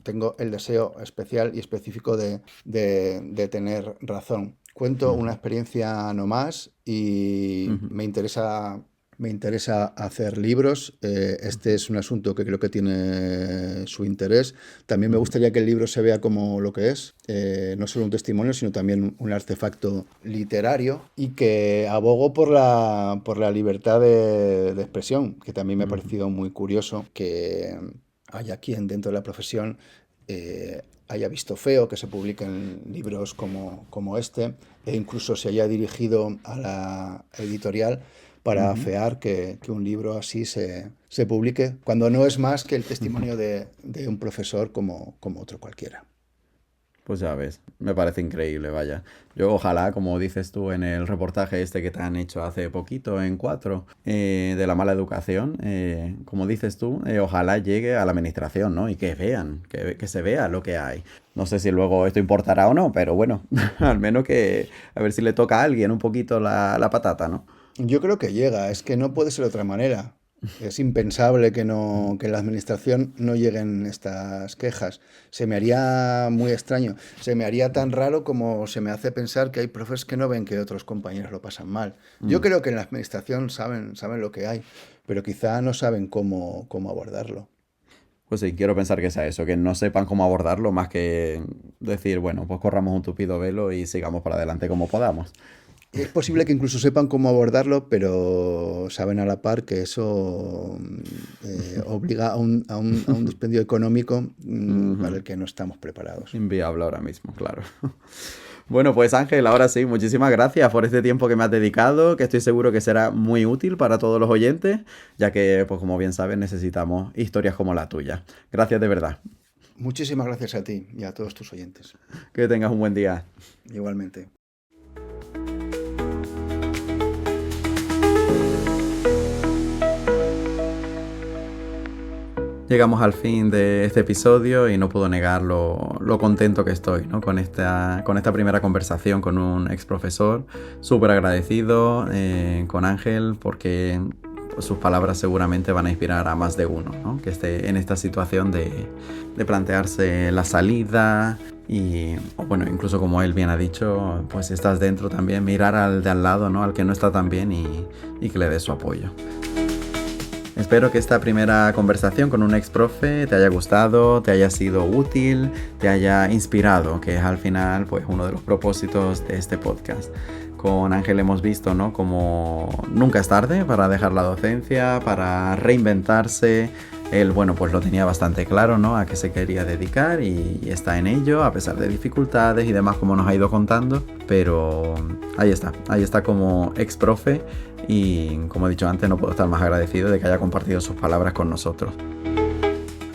tengo el deseo especial y específico de tener razón. Cuento una ujú, experiencia no más y ujú, me interesa hacer libros. Este es un asunto que creo que tiene su interés. También me ujú. gustaría que el libro se vea como lo que es, no solo un testimonio, sino también un artefacto literario y que abogo por la libertad de expresión, que también me ha Ujú, parecido muy curioso que haya quien dentro de la profesión haya visto feo que se publiquen libros como este e incluso se haya dirigido a la editorial para ujú. afear que un libro así se publique, cuando no es más que el testimonio de un profesor como otro cualquiera. Pues ya ves, me parece increíble, vaya. Yo ojalá, como dices tú en el reportaje este que te han hecho hace poquito en Cuatro, de la mala educación, como dices tú, ojalá llegue a la administración, ¿no? Y que vean, que se vea lo que hay. No sé si luego esto importará o no, pero bueno, al menos que a ver si le toca a alguien un poquito la patata, ¿no? Yo creo que llega, es que no puede ser de otra manera. Es impensable que en la administración no lleguen estas quejas. Se me haría muy extraño, se me haría tan raro como se me hace pensar que hay profes que no ven que otros compañeros lo pasan mal. Yo Mm. creo que en la administración saben lo que hay, pero quizá no saben cómo abordarlo. Pues sí, quiero pensar que sea eso, que no sepan cómo abordarlo, más que decir, bueno, pues corramos un tupido velo y sigamos para adelante como podamos. Es posible que incluso sepan cómo abordarlo, pero saben a la par que eso obliga a un dispendio económico para Ujú. el que no estamos preparados. Inviable ahora mismo, claro. Bueno, pues Ángel, ahora sí, muchísimas gracias por este tiempo que me has dedicado, que estoy seguro que será muy útil para todos los oyentes, ya que, pues como bien sabes, necesitamos historias como la tuya. Gracias de verdad. Muchísimas gracias a ti y a todos tus oyentes. Que tengas un buen día. Igualmente. llegamos al fin de este episodio y no puedo negar lo contento que estoy, ¿no? Con esta primera conversación con un ex profesor. Súper agradecido con Ángel porque sus palabras seguramente van a inspirar a más de uno, ¿no? Que esté en esta situación de plantearse la salida y, bueno, incluso como él bien ha dicho, pues si estás dentro también, mirar al de al lado, ¿no? Al que no está tan bien y que le dé su apoyo. Espero que esta primera conversación con un ex profe te haya gustado, te haya sido útil, te haya inspirado, que es al final pues uno de los propósitos de este podcast. Con Ángel hemos visto, ¿no?, como nunca es tarde para dejar la docencia, para reinventarse. Él, bueno, pues lo tenía bastante claro, ¿no?, a qué se quería dedicar y está en ello, a pesar de dificultades y demás, como nos ha ido contando. Pero ahí está como ex profe y, como he dicho antes, no puedo estar más agradecido de que haya compartido sus palabras con nosotros.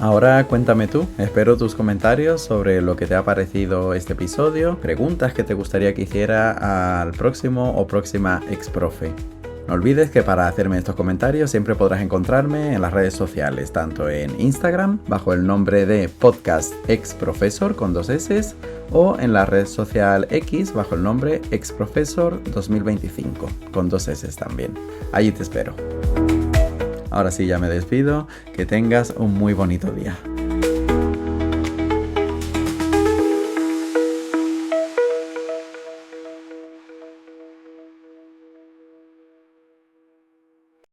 Ahora cuéntame tú, espero tus comentarios sobre lo que te ha parecido este episodio, preguntas que te gustaría que hiciera al próximo o próxima ex profe. No olvides que para hacerme estos comentarios siempre podrás encontrarme en las redes sociales, tanto en Instagram bajo el nombre de Podcast Ex Profesor con 2 S o en la red social X bajo el nombre Ex Profesor 2025 con 2 S también. Allí te espero. Ahora sí, ya me despido. Que tengas un muy bonito día.